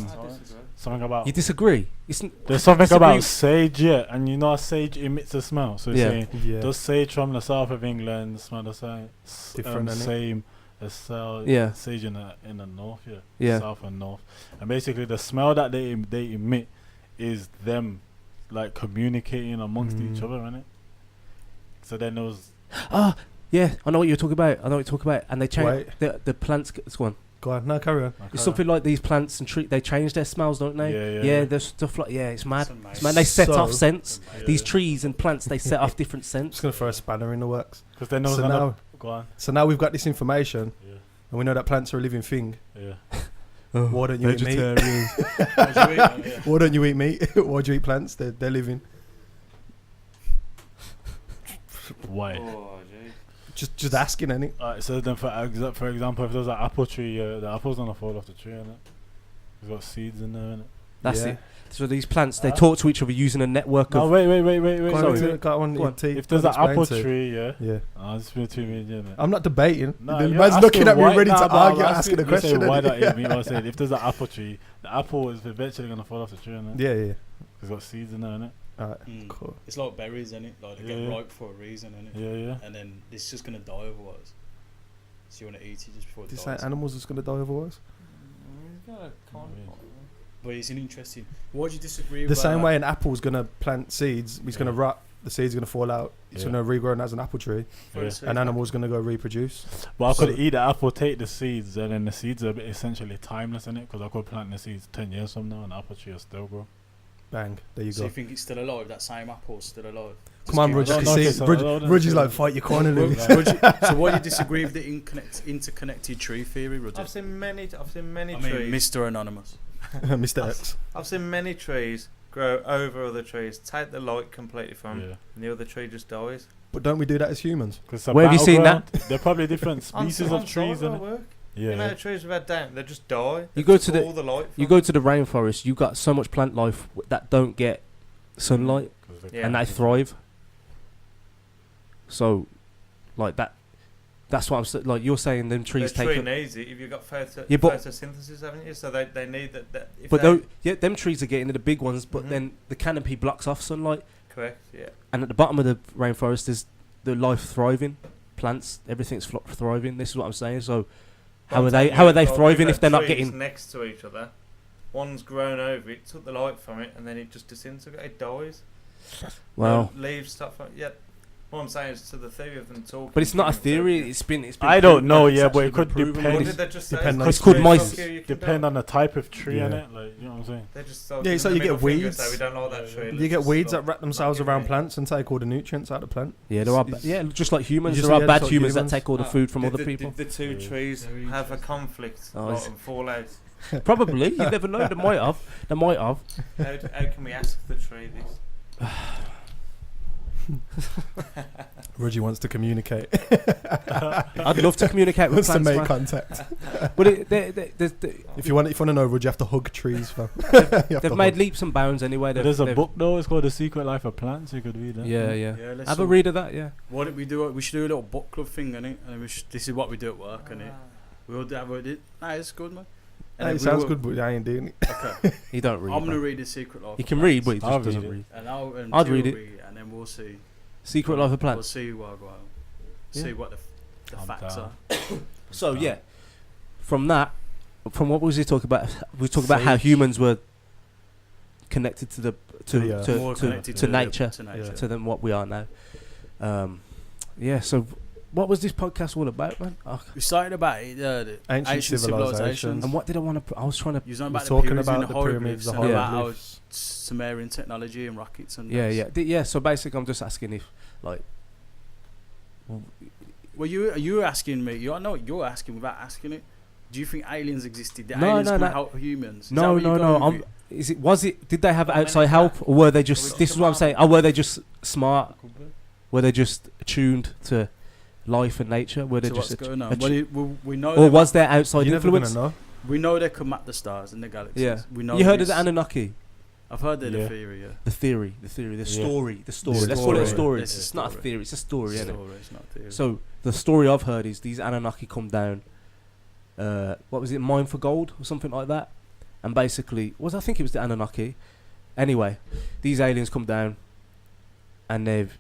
something about. You disagree? There's something disagree. about sage, yeah, and you know sage emits a smell. So it's saying Yeah. does sage from the south of England smell the same? Different, innit? Same as sage in the north, south and north, and basically the smell that they emit is them like communicating amongst each other, innit? So then those. Yeah, I know what you're talking about. And they change the plants. Go on. Go on. No, carry on. It's something like these plants and trees. They change their smells, don't they? Yeah. There's stuff like it's mad. That's It's mad. They set So- off scents. Yeah. These trees and plants, they set off different I'm scents. just gonna throw a spanner in the works. Because they know So now we've got this information, Yeah. and we know that plants are a living thing. Yeah. Why don't you eat meat? Why don't you eat meat? Why do you eat plants? They're living. Why? Oh, gee. Just asking, innit? Alright, so then for example, if there's an apple tree, the apple's gonna fall off the tree, innit? It's got seeds in there, innit? That's Yeah. it. So these plants, they talk to each other using a network No, of. wait. Got one. Go on. If there's an apple tree, yeah. This is between me and you, innit? I'm not debating. No, the you're man's looking asking at me why- ready no, to no, argue, I'm asking a you say question. why innit? don't eat meat? I said if there's an apple tree, the apple is eventually gonna fall off the tree, innit? Yeah. It's got seeds in there, innit? Alright, cool. It's like berries, isn't it? Like they Yeah. get ripe for a reason, innit? Yeah. And then it's just gonna die otherwise. So you want to eat it just before it This dies. ain't animals that's gonna die otherwise. But it's an interesting. What do you disagree The with? same way an apple's gonna plant seeds, it's gonna rot. The seeds are gonna fall out. It's Yeah. gonna regrow as an apple tree. Yeah. An animal's gonna go reproduce. But I could So- eat the apple, take the seeds, and then the seeds are essentially timeless, innit? Because I could plant the seeds 10 years from now, and the apple tree will still grow. Bang. There you So go. you think it's still alive? That same apple's still alive? Come on, Just Roger. keep- don't See, think so. I don't Roger's think like so. fight your corner, Louis. So why do you disagree with the interconnected tree theory, Roger? I've seen many I mean, trees. Mr. Anonymous. Mr. X. I've seen many trees grow over other trees, take the light completely from, Yeah. and the other tree just dies. But don't we do that as humans? Where have you seen that? They're probably different species On of trees, site where I innit? work. Yeah. You know, trees we've had down, they just die. You They go just to the- all the light. You from. go to the rainforest, you got so much plant life that don't get sunlight, 'Cause they Yeah. and they thrive. So, like that. That's what I'm saying. Like you're saying, them trees the take. tree up- needs it if you've got Yeah, but- photosynthesis, haven't you? So they need that. If But they, them trees are getting to the big ones, but Mhm. then the canopy blocks off sunlight, correct, yeah. and at the bottom of the rainforest is the life thriving, plants, everything's thriving. This is what I'm saying. So, how are they thriving if they're not trees getting? next to each other? One's grown over it, took the light from it, and then it just disintegrates. It dies. Well, Leaves stuff. Yeah, What I'm saying is to the theory of them talking. But it's not a theory. It's been. I don't know. it's Yeah, but actually it could been proven. depend. What did they just say? Depend on- It's called Depend on the type of tree in Yeah. it. Like, you know what I'm saying? They just Yeah, it's like you get weeds. Say, we don't like that tree. You get weeds that wrap themselves around plants and take all the nutrients out of the plant. Yeah, there are. It's- Yeah, just like humans, just- there are yeah, bad just like humans that humans. take all the food from other people. Did the two trees have a conflict and fall out? Probably. You never know. They might have. They might have. How can we ask the tree this? Reggie wants to communicate. I'd love to communicate with Wants to plants, make man. contact. But If you want to know, Reggie, you have to hug trees, fam. they've made leaps and bounds anyway. There's a book though. It's called The Secret Life of Plants. You could read that. Yeah. let's Have a all- read of that. Yeah. What did we do? We should do a little book club thing, innit? And this is what we do at work, innit? We all have it. Nah, it's good, man. And Hey, then it we sounds will- good, but I ain't doing it. Okay. He don't read. I'm gonna man. read The Secret Life. He of can Plants. read, but he I'll just doesn't read read. And I'd Jill read it. will and then we'll see. Secret Life of We'll Plants. see what go on. Yeah. See what the I'm facts down. are. So yeah, from what was he talking about? We talking about how Sage. humans were connected to the More connected to nature, to nature. to them what we are now. Yeah. So, what was this podcast all about, man? We started about the Ancient civilizations. And what did I want to? I was trying to. You was on We're about the talking pyramids about and the the pyramids, hieroglyphs the and about our hieroglyphs. Sumerian technology and rockets and Yeah, those. yeah. So basically, I'm just asking if, like, Well, you were asking me. I know what you're asking without asking it. Do you think aliens existed? Did No, aliens no, come no. help humans? Is that no, what you're no. going with? Was it? Did they have How many outside help, or were they just? we This is talking what I'm about? saying. Or were they just smart? Were they just attuned to life and nature? Were they So just? what's going on? attu- Well, we know. or they was there outside You're never gonna influence? know. we know they can map the stars and the galaxies. Yeah. We know. You heard of this. the Anunnaki? I've heard of Yeah. the theory. Yeah. The theory, the Yeah. story. Let's call it a story. story. It's a It's not a story. theory. It's a story, isn't it? Story, it's not theory. So the story I've heard is these Anunnaki come down. What was it? Mine for gold or something like that. And basically, I think it was the Anunnaki. Anyway, these aliens come down, and they've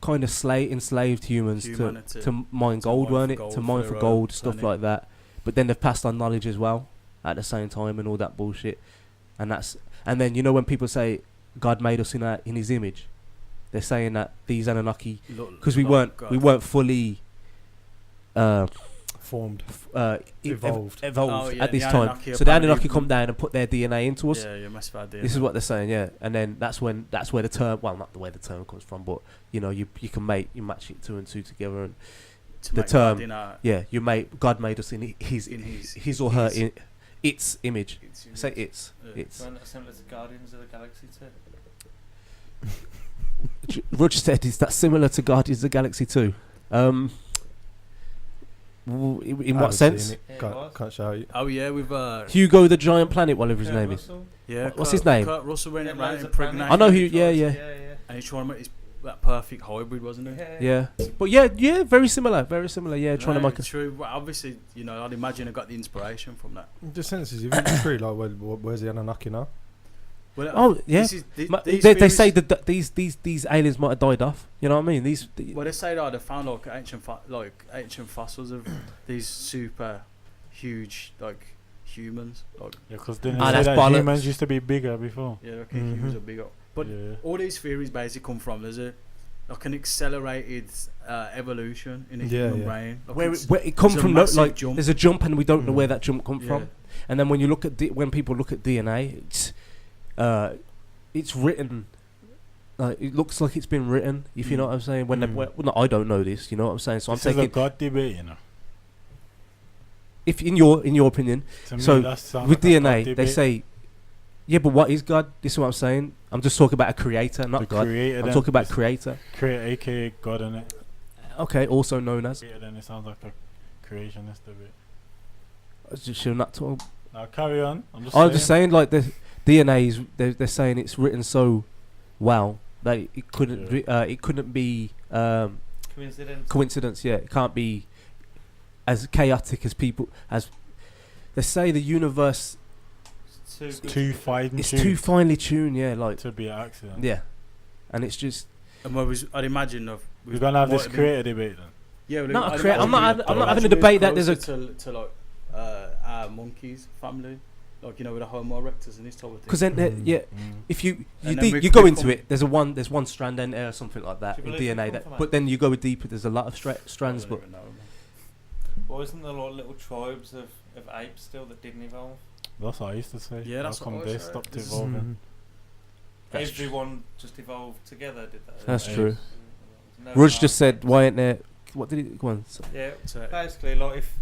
kind of enslaved humans Humanity. to mine gold, mine weren't for it? gold To for mine their for own gold, stuff planet. like that. But then they've passed on knowledge as well at the same time and all that bullshit. And then you know when people say God made us in His image, they're saying that these Anunnaki, because we weren't fully Formed. evolved Oh, yeah, at this the time. Anunnaki So the apparently Anunnaki come down and put their DNA into us. Yeah, you must have had This is what they're saying, yeah. And then that's where the term, well, not the way the term comes from, but you know, you can match it 2 and 2 together, and the term, God made us in his or her its image. Say it's. Similar to Guardians of the Galaxy too. Roger said, "Is that similar to Guardians of the Galaxy 2?" In what sense? Can't show you. Oh yeah, with Hugo the Giant Planet, whatever his name is. yeah. What's his name? Kurt Russell went Yeah, around loads of impregnating. I know who. planets. Yeah. And he's trying to make that perfect hybrid, wasn't he? Yeah. But yeah, very similar. Yeah, trying to make a. True. Well, obviously, you know, I'd imagine I got the inspiration from that. Just senses, if it's true, like, where's the Anunnaki now? Well, Oh yeah. this is, They theories- say that these aliens might have died off. You know what I mean? Well, they say that they found like ancient fossils of these super huge humans. Yeah, because didn't Ah, they say that's that bollocks. humans used to be bigger before? Yeah, humans are bigger. But yeah. all these theories basically come from there's an accelerated evolution in the Yeah, human yeah. brain. Like where it's- it comes it's a from, massive jump. there's a jump and we don't know Mm. where that jump come from. Yeah. And then when you look at when people look at DNA, it's written. It looks like it's been written. If you know what I'm saying. I don't know this. You know what I'm saying. So This I'm is a taking. God debate, you know. If in your opinion, To me, So, that sounds with like a God DNA, they debate. say, yeah, but what is God? This is what I'm saying. I'm just talking about a creator, not The God. creator I'm then, talking about is creator. creator, aka God, in it. Okay, also known as. Creator, then it sounds like a creationist debate. Should not talk. Now carry on. I'm just saying, like the DNA is. They're saying it's written so well that it couldn't. It couldn't be coincidence. Yeah, it can't be as chaotic as people as. They say the universe. It's too fine It's too finely tuned. Yeah, like to be an accident. yeah, and it's just. And I'd imagine We're gonna have this creator debate then. Yeah, well, Not a I'd creator- I'm imagine not we'd having a be debate that there's a- closer to like our monkeys family. like with the Homo erectus and this type of thing. Because then, if you And you go into it, there's one strand end or something like that Do in you believe DNA. we come That, from but then you go deeper. There's a lot of strands, I but don't even know, man. Well, isn't there like little tribes of apes still that didn't evolve? That's what I used to say. Yeah, that's How what come I they was stopped this is- evolving? That's Everyone just evolved together, did they? That's Apes. true. No Rudge harm. just said, "Why ain't there?" What did he go on? Yeah, So- basically, like if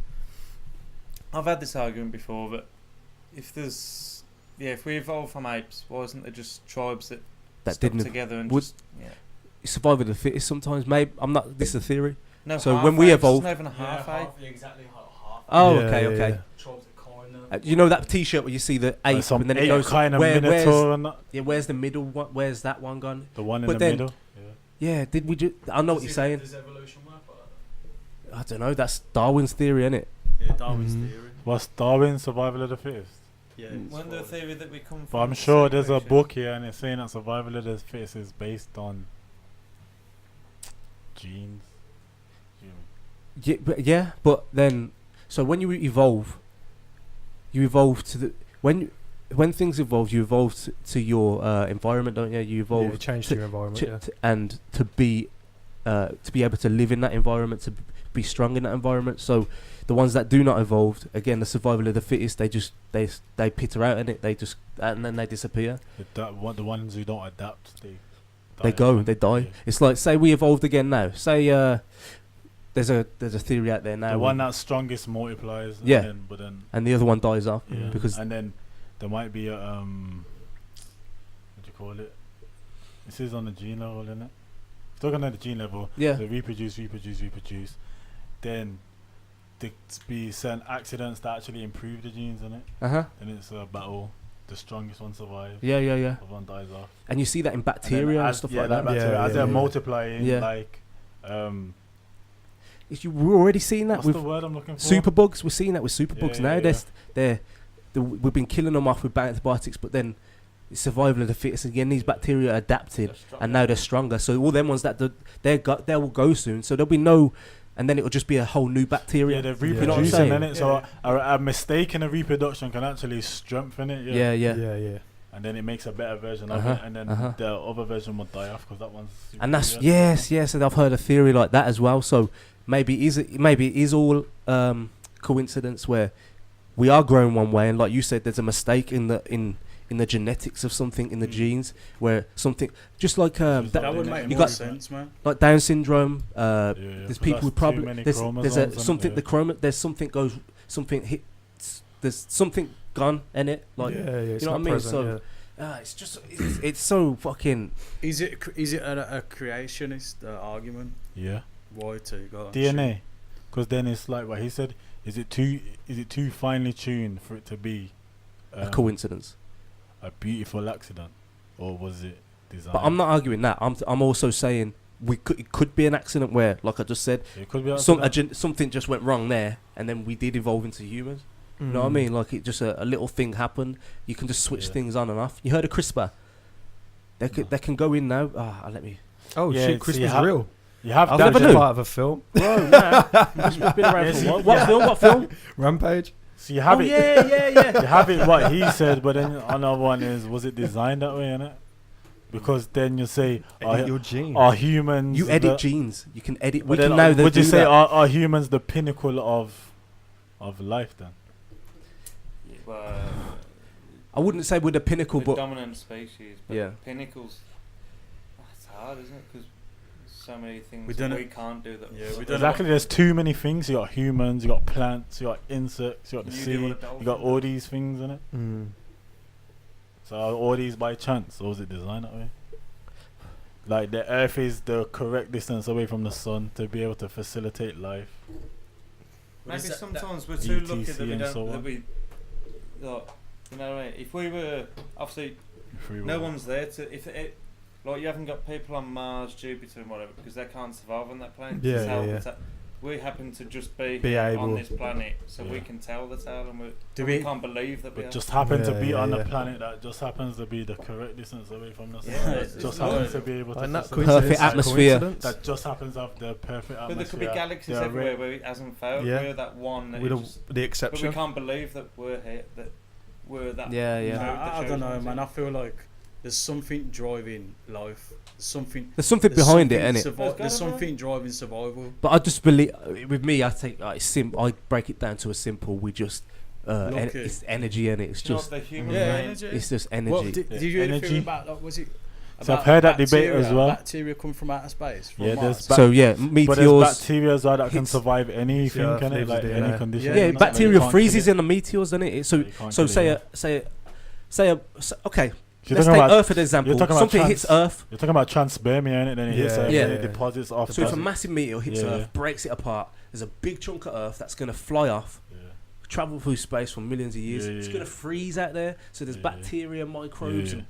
I've had this argument before, but if if we evolved from apes, why isn't there just tribes that stuck didn't together and would- just survival of the fittest. Sometimes, maybe I'm not. This is a theory. no? So half when we apes, evolve- there's not even a half ape. exactly half. Oh, Yeah, okay, yeah, okay. yeah. Tribes of kind You know that T-shirt where you see the ape, Like some and then it ape goes. kind of where's minotaur and that. where's the middle one? Where's that one gone? The one in But the then- middle. Yeah, did we just? I know what you're saying. Does evolution work like that? I don't know. That's Darwin's theory, isn't it? Yeah, Darwin's Mhm. theory. What's Darwin's survival of the fittest? Yeah. When the theory that we come from. But I'm the sure same there's a creatures. book here and it's saying that survival of the fittest is based on genes. But then, so when you evolve to the when things evolve, you evolve to your environment, don't you? You evolve Yeah, change to your environment. and to be able to live in that environment, to be strong in that environment. So the ones that do not evolve, again, the survival of the fittest, they peter out in it. And then they disappear. The ones who don't adapt, They die. Yeah. It's like, say we evolved again now. Say there's a theory out there now. The one that's strongest multiplies. Yeah. But then and the other one dies off yeah. because and then there might be a what do you call it? This is on the gene level, isn't it? Talking at the gene level. yeah. So reproduce. Then there be certain accidents that actually improve the genes in it. Uh-huh. And it's a battle. The strongest one survives. Yeah. The other one dies off. And you see that in And then bacteria and as- stuff yeah, like that. Bacteria, Yeah, as yeah, they're yeah. multiplying, Yeah. like We're already seeing that what's with the word I'm looking for? superbugs. We're seeing that with superbugs Yeah, now. yeah, We've been killing them off with antibiotics, but then it's survival of the fittest. Again, these bacteria adapted, and now they're stronger. So all them ones that they will go soon. So there'll be no, and then it'll just be a whole new bacteria. Yeah, they're You know what I'm reproducing saying? in it. So a mistake in a reproduction can actually strengthen it. Yeah. Yeah. And then it makes a better version Uh-huh, of it, and then the other version will die off because that one's. And that's superior. yes. And I've heard a theory like that as well. So maybe it is all coincidence where we are growing one way, and like you said, there's a mistake in the genetics of something in the genes where something just like That would make you more got sense, man. like Down syndrome. Yeah, There's 'cause people that's with too problems. many There's chromosomes, a isn't it? something Yeah. there's something hits. There's something gone in it. Like yeah, it's you know not what I mean? present, So it's just it's so fucking. Is it a creationist argument? Yeah. Why to go on? DNA, because then it's like what he said. Is it too finely tuned for it to be A coincidence. a beautiful accident, or was it designed? But I'm not arguing that. I'm also saying it could be an accident where, like I just said, It could be something just went wrong there, and then we did evolve into humans. You know what I mean? Like it just a little thing happened. You can just switch Yeah. things on and off. You heard of CRISPR? They can go in now. Let me. Oh Yeah, shit, so Christmas you have- real. You have I've never never knew. been part of a film. Bro, man, it's been around Yes, for you- what film? Rampage. So you have Oh it. yeah. You have it what he said, but then another one is, was it designed that way, innit? Because then you say, Edit your gene. are humans? You edit genes. You can edit. We But then can now. would you do say that. are humans the pinnacle of life then? Well, I wouldn't say we're the pinnacle, the but dominant species. But Yeah. pinnacles. That's hard, isn't it? Because so many things We that done we it- can't do that. Yeah, we others done Exactly. There's too many things. You got humans. You got plants. You got insects. You got the You sea. do what a You dolphin got all does. these things in it. Mm. So are all these by chance, or was it designed that way? Like the Earth is the correct distance away from the sun to be able to facilitate life. Maybe is that- sometimes we're too lucky ETC that we and don't. so That on. we, like, you know what I mean? If we were obviously Free no will. one's there to if it. Like you haven't got people on Mars, Jupiter, and whatever because they can't survive on that planet. Yeah, It's how yeah, it's we happen to just be Be here able. on this planet, so we Yeah. can tell the tale, and Do we we- can't believe that we But are. just happen to Yeah, be yeah, on yeah. a planet that just happens to be the correct distance away from the sun. Yeah, that it's just not- happens to be able to And that facilitate coincidence Perfect is atmosphere. coincidence. that just happens to have the perfect atmosphere. But there could be galaxies the everywhere where it hasn't found. Yeah. We're that one. That With it the but we exception. can't believe that we're here. That were that. I don't know, man. I feel like there's something driving life. There's something behind it, innit? There's something driving survival. But I just believe, with me, I take I break it down to a simple. We just it's energy, and it's just energy. It's just energy. Well, did you ever hear about was it? So I've heard that debate as well. Bacteria come from outer space. From there's meteors. But there's bacteria as well that can survive anything, can it? Like any condition. Yeah, bacteria freezes in the meteors, doesn't it? So say okay. Let's take Earth as an example. Something hits Earth. You're talking about transpermia, innit? Then it hits Earth, it deposits off. So if a massive meteor hits Earth, breaks it apart, there's a big chunk of Earth that's going to fly off, travel through space for millions of years. It's going to freeze out there. So there's bacteria, microbes, and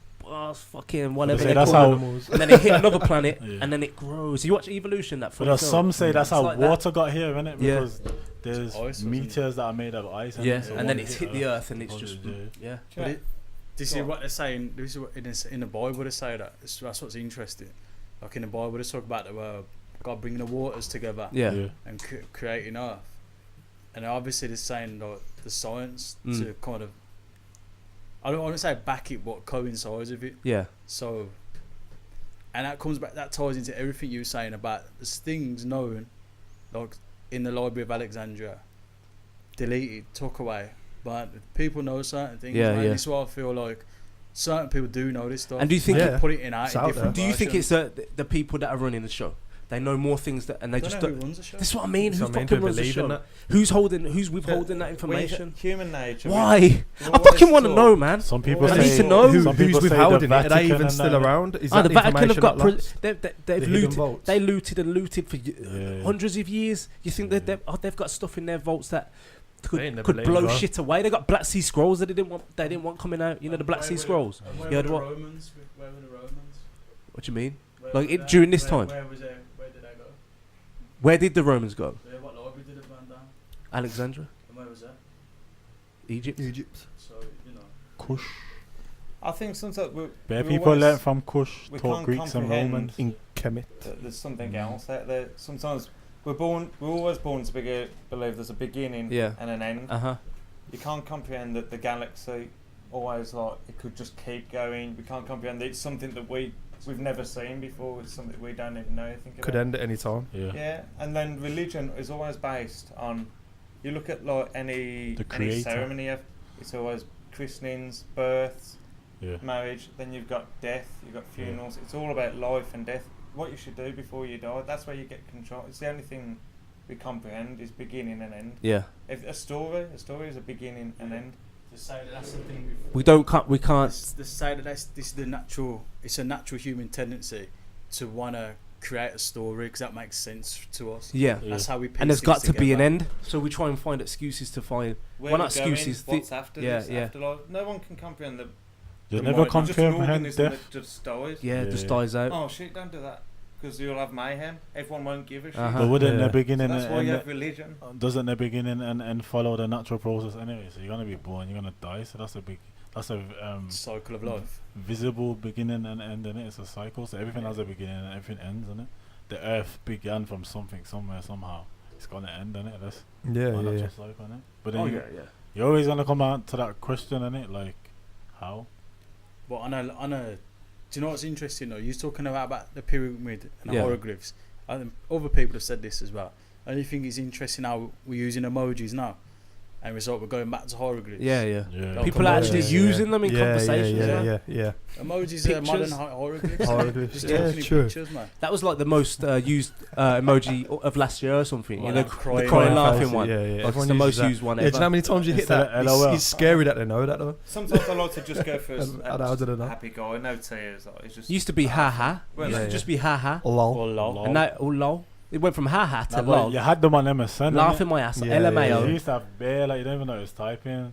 fucking whatever they call them. And then it hit another planet, and then it grows. You watch Evolution, that film. But some say that's how water got here, innit? Because there's meteors that are made of ice. And then it's hit the Earth, and it's just This is what they're saying. This is what in the Bible they say that. That's what's interesting. Like in the Bible, they talk about God bringing the waters together, and creating Earth. And obviously they're saying like the science to kind of, I don't want to say back it, but coincides with it. Yeah. So, and that comes back. That ties into everything you were saying about there's things known, like in the Library of Alexandria, deleted, took away. But people know certain things. This is why I feel like certain people do know this stuff. And do you think put it in different? Do you think it's the people that are running the show? They know more things and they just don't. Who runs the show? That's what I mean. Who fucking runs the show? Who's withholding that information? Human nature. Why? I fucking want to know, man. Some people I say need to know who's withholding it. Are they even still around? Is that the Vatican have got they've looted. They looted and looted for hundreds of years. You think they've got stuff in their vaults that could blow shit away? They got Black Sea Scrolls that they didn't want coming out. You know the Black Sea Scrolls. You heard what? Where were the Romans? What do you mean? During this time? Where did they go? Where did the Romans go? What library did it burn down? Alexandria. And where was that? Egypt. So Kush. I think sometimes people learn from Kush, taught Greeks and Romans. In Kemet. There's something else out there. Sometimes we're always born to believe there's a beginning and an end. You can't comprehend that the galaxy always it could just keep going. We can't comprehend that it's something that we've never seen before. It's something we don't even know anything about. Could end at any time. Yeah, and then religion is always based on. You look at any ceremony. It's always christenings, births, marriage. Then you've got death. You've got funerals. It's all about life and death. What you should do before you die. That's where you get control. It's the only thing we comprehend is beginning and end. Yeah. If a story is a beginning and end. To say that that's the thing. We can't. To say that this is the natural. It's a natural human tendency to want to create a story because that makes sense to us. Yeah. That's how we. And there's got to be an end. So we try and find excuses to find. Where not excuses. What's after this? Afterlife. No one can comprehend the. You never comprehend death. Just dies. Yeah, just dies out. Oh shit! Don't do that. Because you'll have mayhem. Everyone won't give a shit. But wouldn't the beginning that's why you have religion. Doesn't the beginning and follow the natural process anyway? So you're gonna be born, you're gonna die. So that's a cycle of life. Visible beginning and end, innit? It's a cycle. So everything has a beginning and everything ends, innit? The earth began from something somewhere somehow. It's gonna end, innit? That's natural cycle, innit? But then you're always gonna come out to that question, innit? Like how? But on a do you know what's interesting though? You're talking about the pyramid and the hieroglyphs. Other people have said this as well. I only think it's interesting how we're using emojis now. And we're going back to hieroglyphs. Yeah. People are actually using them in conversations. Yeah. Emojis are modern hieroglyphs. Hieroglyphs. Yeah, true. Pictures, man. That was like the most used emoji of last year or something. The crying laughing one. Yeah. Like it's the most used one ever. Do you know how many times you hit that? It's scary that they know that though. Sometimes I like to just go for a happy guy, no tears. It's just used to be haha. Just be haha. Lol. And now lol. It went from haha to lol. You had them on MSN. Laughing my ass. LMAO. You used to have bear, like you don't even know it's typing.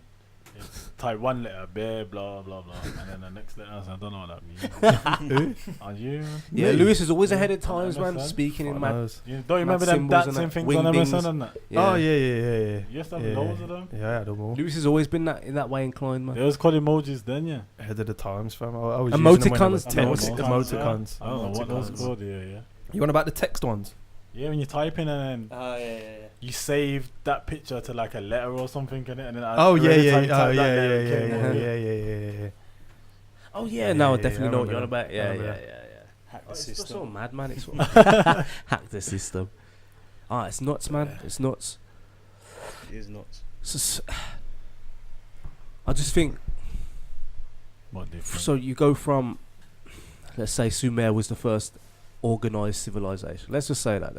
It's type one letter, bear, blah, blah, blah. And then the next letter, I don't know what that means. Are you? Yeah, Lewis is always ahead of times, man. Speaking in mad. You don't remember them dancing things on MSN and that? Oh, yeah. You used to have loads of them? Yeah, I had them all. Lewis has always been in that way inclined, man. It was called emojis then, yeah. Ahead of the times, fam. I was emoticons. Emoticons. I don't know what those called, yeah. You want about the text ones? Yeah, when you type in and then... Oh, yeah. you saved that picture to like a letter or something, innit? And then Oh yeah. Oh yeah, now I definitely know what you're on about. Yeah. Hack the It's system. so mad, man. It's hack the system. It's nuts, man. It's nuts. It is nuts. I just think. What different? So you go from, let's say Sumer was the first organized civilization. Let's just say that.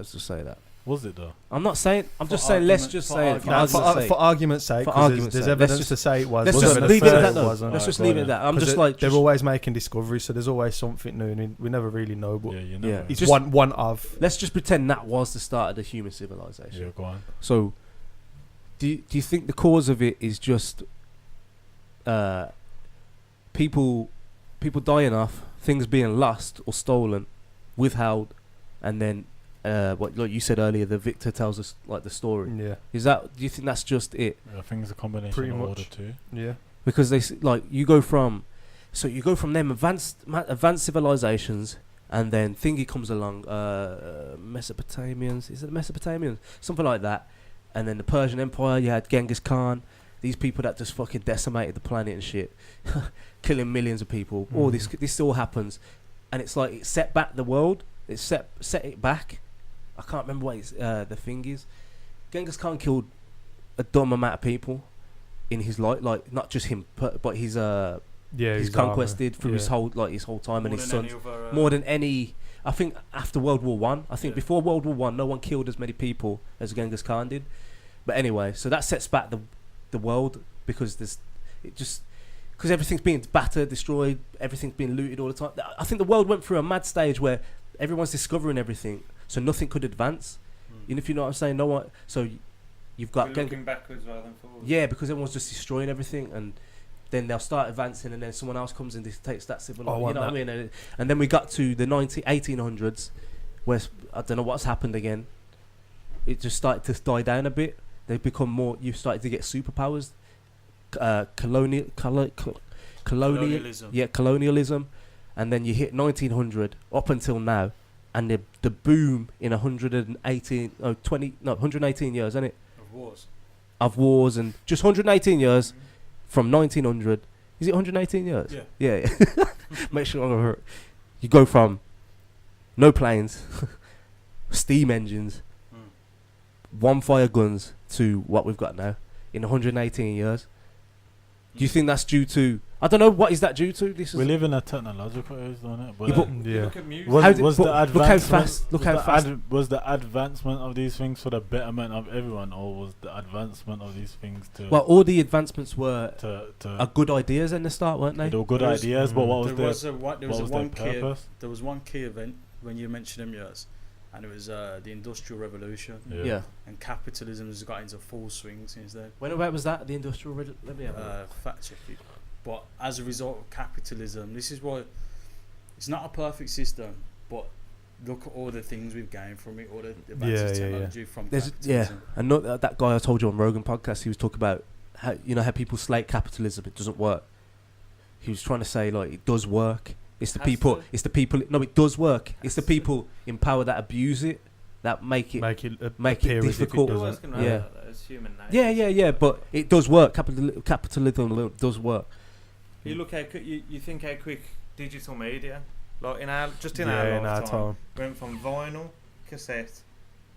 Was it though? I'm not saying. I'm For just saying. Let's argument- just for say it. argument- For argument's sake, For 'cause argument's there's sake. evidence Let's to say it was. Let's wasn't just the leave it at first, that though. wasn't. Let's just Alright, leave go it on at that. I'm 'Cause just they're, like. they're always making discoveries, so there's always something new, and we never really know. But Yeah, you know. Yeah. it's Just- one of. Let's just pretend that was the start of the human civilization. Yeah, go on. So, do you think the cause of it is just people dying off, things being lost or stolen, withheld, and then what like you said earlier, the victor tells us like the story. Yeah. Is that? Do you think that's just it? I think it's a combination Pretty of all much. the two. Yeah. Because like you go from them advanced civilizations, and then thingy comes along, Mesopotamians. Is it the Mesopotamians? Something like that. And then the Persian Empire, you had Genghis Khan. These people that just fucking decimated the planet and shit, killing millions of people. All this all happens, and it's like it set back the world. It set it back. I can't remember what the thing is. Genghis Khan killed a dumb amount of people in his life, like not just him, but his his conquested army. through his whole time and his sons more than any. I think after World War One, before World War One, no one killed as many people as Genghis Khan did. But anyway, so that sets back the world because everything's being battered, destroyed, everything's being looted all the time. I think the world went through a mad stage where everyone's discovering everything, so nothing could advance. You know, if you know what I'm saying, no one. So you've got looking backwards rather than forwards. Yeah, because everyone's just destroying everything, and then they'll start advancing, and then someone else comes and takes that civilization. You know what I mean? And then we got to the 1800s, where I don't know what's happened again. It just started to die down a bit. They become more. You started to get superpowers, colonialism, and then you hit 1900 up until now, and the boom in 118 years, isn't it? Of wars and just 118 years from 1900. Is it 118 years? Yeah. Make sure you go from no planes, steam engines, one fire guns to what we've got now in 118 years. Do you think that's due to? I don't know. What is that due to? We live in a technological age, don't it? But Look at music. Was the advancement? Look how fast. Was the advancement of these things for the betterment of everyone, or was the advancement of these things to? Well, all the advancements were to good ideas in the start, weren't they? They were good ideas, but what was there was their purpose? There was one key event when you mentioned them years, and it was the Industrial Revolution. Yeah. And capitalism has got into full swing since then. When was that? The Industrial Revolution? Let me have a fact check it. But as a result of capitalism, this is why it's not a perfect system, but look at all the things we've gained from it, all the advances technology from capitalism. And not that guy I told you on Rogan podcast, he was talking about how people slate capitalism, it doesn't work. He was trying to say like it does work. It's the people. No, it does work. It's the people in power that abuse it, that make it difficult. It's human nature. Yeah. But it does work. Capitalism does work. You look how you think how quick digital media, like in our lifetime, went from vinyl, cassette,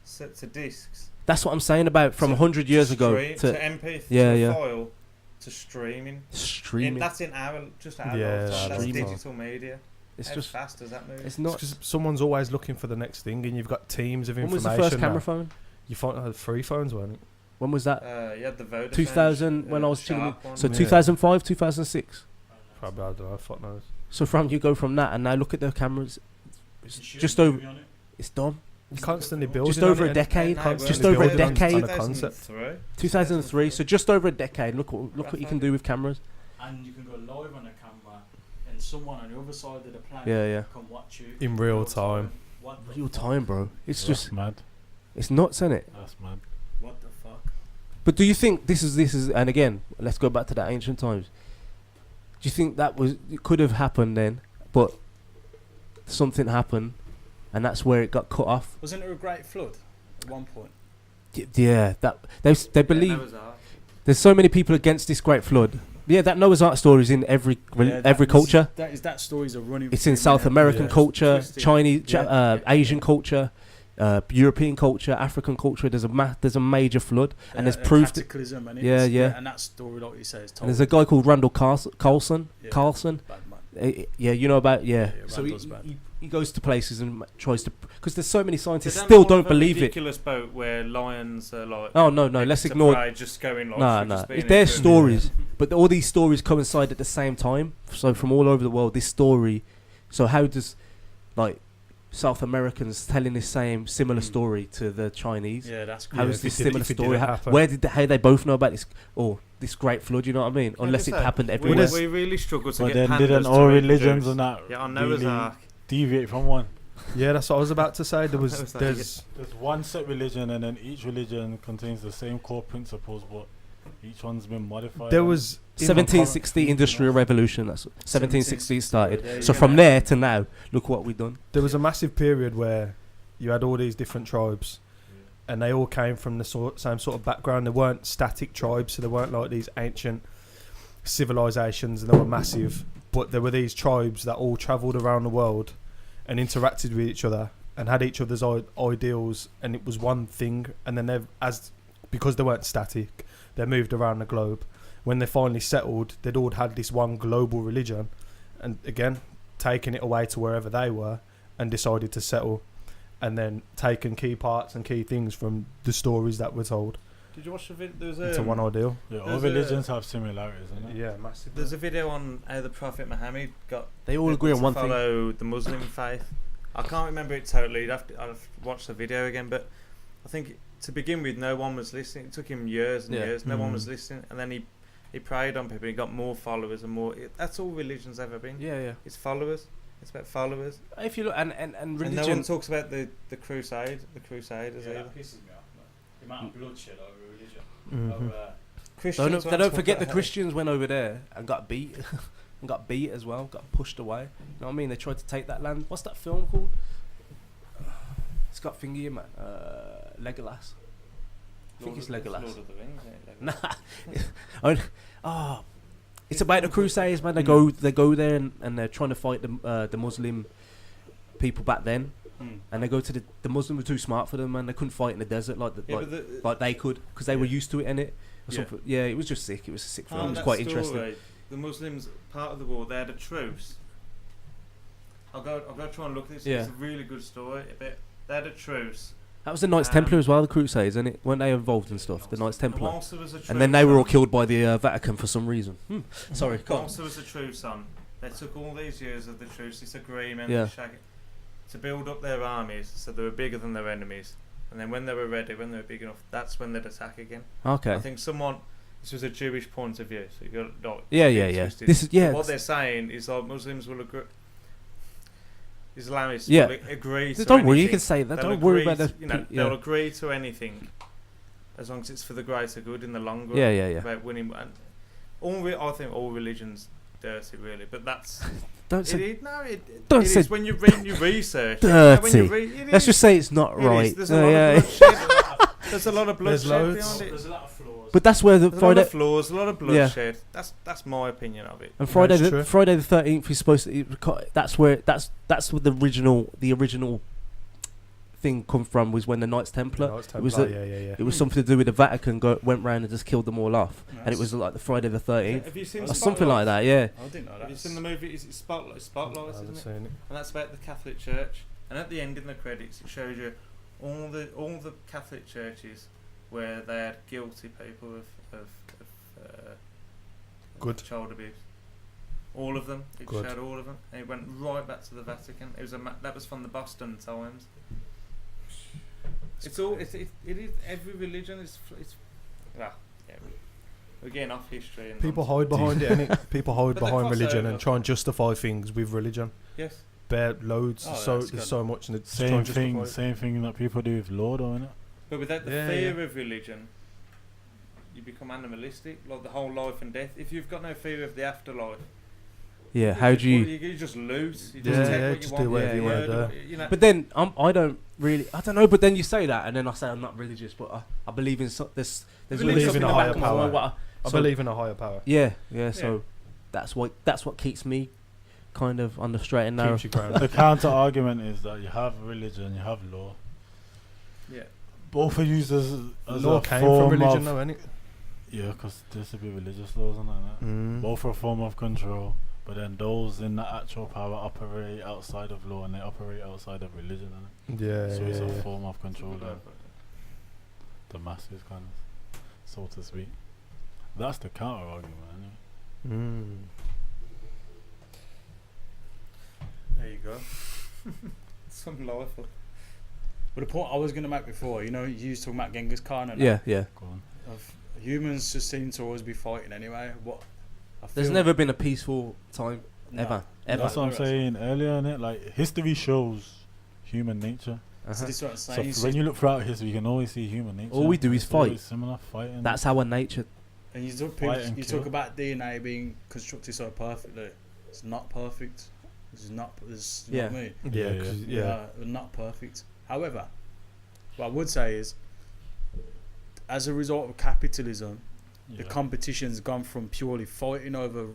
to discs. That's what I'm saying about from 100 years ago to MP3 file to streaming. That's in our lifetime. That's digital media. It's how just fast does that move? It's not because someone's always looking for the next thing, and you've got teams of information. When was the first camera phone? You found free phones, weren't it? When was that? You had the Vodafone. 2000 when I was chilling. So 2005, 2006. Probably, I don't know. Fuck knows. So you go from that, and now look at the cameras. It's just over. It's done. Constantly building. Just over a decade. Just over a decade. 2003. So just over a decade. Look what you can do with cameras. And you can go live on a camera, and someone on the other side of the planet can watch you in real time. Real time, bro. It's just mad. It's nuts, isn't it? That's mad. What the fuck? But do you think this is? And again, let's go back to that ancient times. Do you think it could have happened then, but something happened, and that's where it got cut off? Wasn't there a great flood at one point? Yeah, that they believe. There's so many people against this great flood. Yeah, that Noah's Ark story is in every culture. That story's a running. It's in South American culture, Chinese, Asian culture, European culture, African culture. There's a major flood, and there's proof. Cataclysm, and and that story, like you say, is told. And there's a guy called Randall Carlson. Yeah, you know about so he goes to places and tries to, because there's so many scientists still don't believe it. Ridiculous boat where lions are like. Oh no, let's ignore. Just going like. No. It's their stories, but all these stories coincide at the same time. So from all over the world, this story. So how does, like, South Americans telling this similar story to the Chinese? Yeah, that's great. How is this similar story? How they both know about this? Or this great flood? You know what I mean? Unless it happened everywhere. We really struggle to but get. But then didn't all religions and that? Yeah, on Noah's Ark. Deviate from one. Yeah, that's what I was about to say. There's one set religion, and then each religion contains the same core principles, but each one's been modified. There was 1760 Industrial Revolution. That's 1760 started. Yeah, so from there to now, look what we've done. There was a massive period where you had all these different tribes, and they all came from the same sort of background. They weren't static tribes, so they weren't like these ancient civilizations, and they were massive. But there were these tribes that all travelled around the world and interacted with each other and had each other's ideals, and it was one thing. And then because they weren't static, they moved around the globe. When they finally settled, they'd all had this one global religion, and again, taken it away to wherever they were and decided to settle, and then taken key parts and key things from the stories that were told. Did you watch the video? It's a one ideal. Yeah, all religions have similarities, isn't it? Yeah, massive. There's a video on how the Prophet Muhammad got. They all agree on one thing. Follow the Muslim faith. I can't remember it totally. I'd have to watch the video again, but I think to begin with, no one was listening. It took him years and years. No one was listening, and then he preyed on people. He got more followers and more. That's all religion's ever been. Yeah. It's followers. It's about followers. If you look and religion. And no one talks about the crusade. The Crusaders either. That pisses me off. The amount of bloodshed over religion. Christians they don't forget the Christians went over there and got beat. And got beat as well. Got pushed away. You know what I mean? They tried to take that land. What's that film called? It's got thingy in, man. Legolas. I think it's Legolas. Lord of the Rings, isn't it? Nah. It's about the Crusades, man. They go there and they're trying to fight the Muslim people back then. And they go to the Muslims were too smart for them, man. They couldn't fight in the desert like they could, because they were used to it, innit? Yeah, it was just sick. It was a sick film. It was quite interesting. The Muslims, part of the war, they had a truce. I'll go try and look at this. Yeah. It's a really good story. They had a truce. That was the Knights Templar as well, the Crusades, isn't it? Weren't they involved in stuff? The Knights Templar. And then they were all killed by the Vatican for some reason. Sorry, whilst there was a truce on, they took all these years of the truce, this agreement, to build up their armies, so they were bigger than their enemies. And then when they were ready, when they were big enough, that's when they'd attack again. Okay. I think this was a Jewish point of view, so you got twisted. This is what they're saying is like Muslims will agree. Islamists will agree to don't anything. worry, you can say that. Don't worry about that. They'll agree to anything as long as it's for the greater good in the long run. Yeah. About winning. And I think all religions dirty, really, but that's. Don't say. It is when you read your research. Dirty. Let's just say it's not right. There's a lot of bloodshed. There's a lot of bloodshed behind it. There's a lot of flaws. But that's where a lot of flaws, a lot of bloodshed. That's my opinion of it. And Friday the 13th is supposed to. That's where the original thing come from, was when the Knights Templar. It was something to do with the Vatican went round and just killed them all off, and it was like the Friday the 13th. Have you seen or something like that? Yeah. I didn't know that. Have you seen the movie? Is it Spotlights? Isn't it? And that's about the Catholic Church. And at the end, in the credits, it shows you all the Catholic churches where they had guilty people of child abuse. All of them. It showed all of them, and it went right back to the Vatican. It was that was from the Boston Times. It's all. It is every religion is. We're getting off history. And people hide behind it, innit? People hide behind religion and try and justify things with religion. Yes. Bare loads. There's so much, and it's same thing that people do with Lord, isn't it? But without the fear of religion, you become animalistic, like the whole life and death. If you've got no fear of the afterlife, Yeah, how do you? You just lose. You Yeah, just take yeah, what just you do want. whatever you wanna do. You know. But then I don't know. But then you say that, and then I say I'm not religious, but I believe in there's believe something in a back higher of my power. mind, I believe in a higher power. Yeah. So that's what keeps me kind of on the straight and narrow. Keeps you grounded. The counter argument is that you have religion, you have law. Yeah. Both are used as Law a came form from religion, of though, innit? yeah, because there should be religious laws and that. Mm. Both are a form of control, but then those in the actual power operate outside of law and they operate outside of religion, innit? Yeah, So it's yeah, a yeah. form of control of the masses, kind of, so to speak. That's the counter argument, anyway. Mm. There you go. Some life. But the point I was going to make before, you was talking about Genghis Khan and Yeah. Go on. humans just seem to always be fighting anyway. There's never been a peaceful time ever. That's what I'm saying earlier, innit? Like, history shows human nature. So this is what I'm So saying. when you look throughout history, you can always see human nature. All we do is It's always fight. Similar fighting. That's our nature. And you talk, Fight and you kill. talk about DNA being constructed so perfectly. It's not perfect. It's not. It's, you know what I mean? Yeah, Yeah, 'cause- Yeah, yeah. not perfect. However, what I would say is, as a result of capitalism, the competition's gone from purely fighting over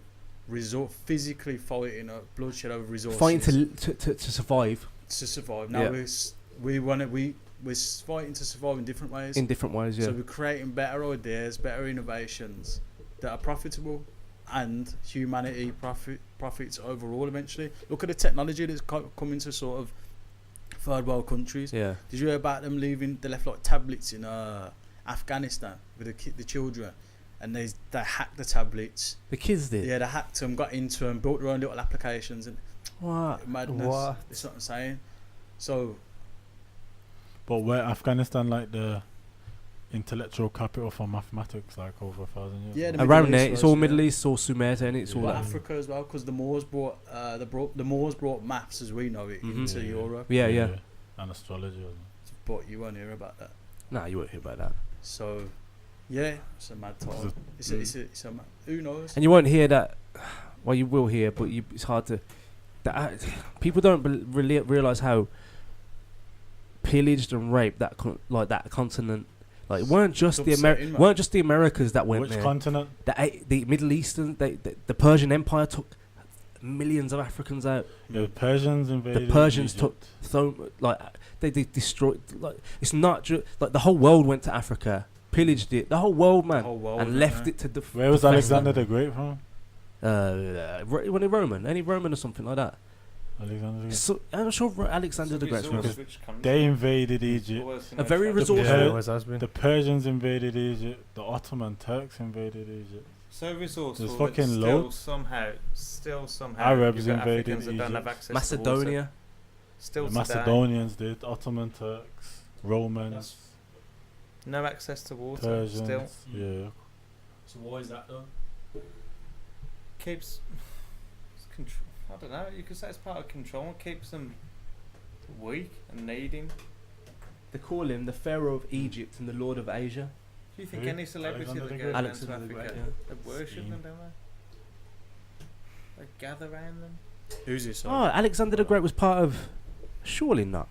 physically fighting over bloodshed over resources, Fighting to survive to survive. Now Yeah. we're fighting to survive in different ways. in different ways. Yeah. So we're creating better ideas, better innovations that are profitable, and humanity profits overall eventually. Look at the technology that's coming to sort of third world countries. Yeah. Did you hear about them leaving? They left like tablets in Afghanistan with the children, and they hacked the tablets. The kids did. Yeah, they hacked them, got into them, built their own little applications, and What? madness. What? That's what I'm saying. So But where Afghanistan like the intellectual capital for mathematics like over 1,000 years? Yeah, ago? the Around Middle there, East it's was, all yeah. Middle East, all Sumer, and it's all but that. Africa as well, because the Moors brought maths as we know it Mhm. into Yeah. Europe. Yeah. And astrology. Wasn't But you won't hear about that. Nah, you won't hear about that. So, yeah, it's a mad time. It's a mad, who knows? And you won't hear that. Well, you will hear, but it's hard to. People don't really realize how pillaged and raped that continent. Like, it weren't just It's upsetting, man. weren't just the Americas that went Which there. continent? The Middle Eastern, the Persian Empire took millions of Africans out. Yeah, the Persians invaded. The Persians Egypt. they destroyed. Like, it's not just like the whole world went to Africa, pillaged it, the whole world, man, The whole world, and left it to the. Where was the Alexander the Great from? When any Roman or something like that. Alexander the Great. So I'm sure Alexander the Great's from. They invaded Egypt. A very The resourceful- Yeah, it Per- always has been. The Persians invaded Egypt. The Ottoman Turks invaded Egypt. So resourceful. There's but fucking still loads. somehow. Arabs you've got invaded Africans that don't have Egypt. access to water. Macedonia. Still The today. Macedonians did. Ottoman Turks. Romans. No access to water. Persians. Still Yeah. So why is that though? keeps. It's control. I don't know. You could say it's part of control. It keeps them weak and needing. They call him the Pharaoh of Egypt and the Lord of Asia. Do you think Who? any celebrity Alexander that the goes Great? down to Alexander the Africa, Great, they worship Seen. them, don't they? They gather around them. Who's this? Oh, Alexander the Great was part of. Surely not,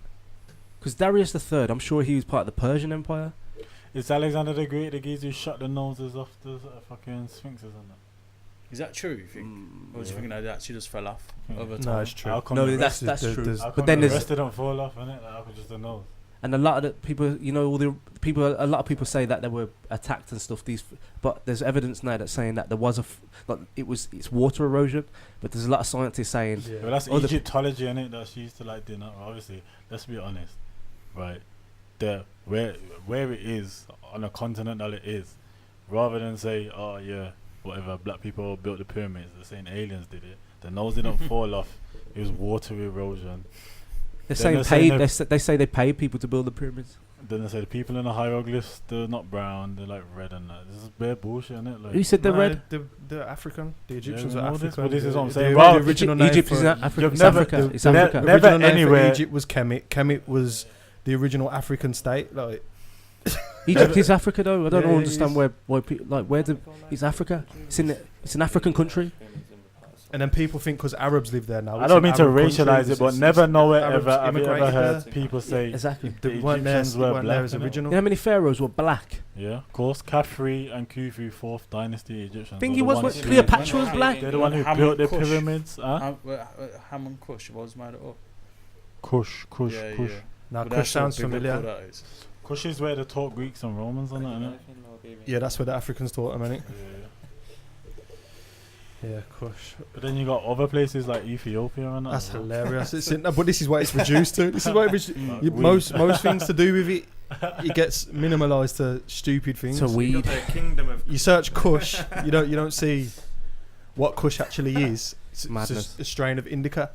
because Darius III. I'm sure he was part of the Persian Empire. Is Alexander the Great the geezer who shut the noses off the fucking sphinxes and that? Is that true? You think? Or do you think that actually just fell off Yeah. over No, time? it's true. How come No, the that's rest, true. there's- how But come then the there's rest don't fall off, innit? Like, how could just the nose? and a lot of the people, a lot of people say that they were attacked and stuff. But there's evidence now that's saying that there was it's water erosion. But there's a lot of scientists saying Yeah. Well, that's Other- Egyptology, innit? That she used to like doing that. Obviously, let's be honest, right? Where it is on a continent that it is, rather than say, oh yeah, whatever, black people built the pyramids, they're saying aliens did it. The nose didn't fall off. It was water erosion. they're Then saying they're paid. saying They say they paid people to build the pyramids. Then they say the people in the hieroglyphs, they're not brown, they're like red and that. This is bare bullshit, innit? Like, Who said they're No, red? The African, the Egyptians we are know this, African. but this is what I'm The- saying. the Well, original name Egypt for- is not Africa. you've It's never- Africa. It's ne- Africa. The never original name anywhere- for Egypt was Kemet. Kemet was the original African state. Like Egypt is Africa though. I don't Yeah, it understand is. why it's Africa. It's in African country. And then people think because Arabs live there now. I don't mean to racialize it, but never know it Arabs ever. Have you ever immigrated heard there. people say Exactly. the They weren't there, Egyptians were weren't black? there as innit? original. You know how many pharaohs were black? Yeah, of course. Khafre and Khufu, 4th dynasty Egyptians. Think were he the was ones what who- Cleopatra was black. They're the one who Ham built the and Kush. pyramids. Huh? Ham and Kush was made it up. Kush. Yeah. Now, But Kush that's how sounds biblical familiar. that is. Kush is where they taught Greeks and Romans on it, innit? Yeah, that's where the Africans taught them, innit? Yeah. Yeah, Kush. But then you got other places like Ethiopia and that. That's as well. hilarious. But this is what it's reduced to. This is what Like weed. most things to do with it. It gets minimalised to stupid things. To You got weed. the kingdom of You search Kush, you don't see what Kush actually is. It's Madness. just a strain of indica.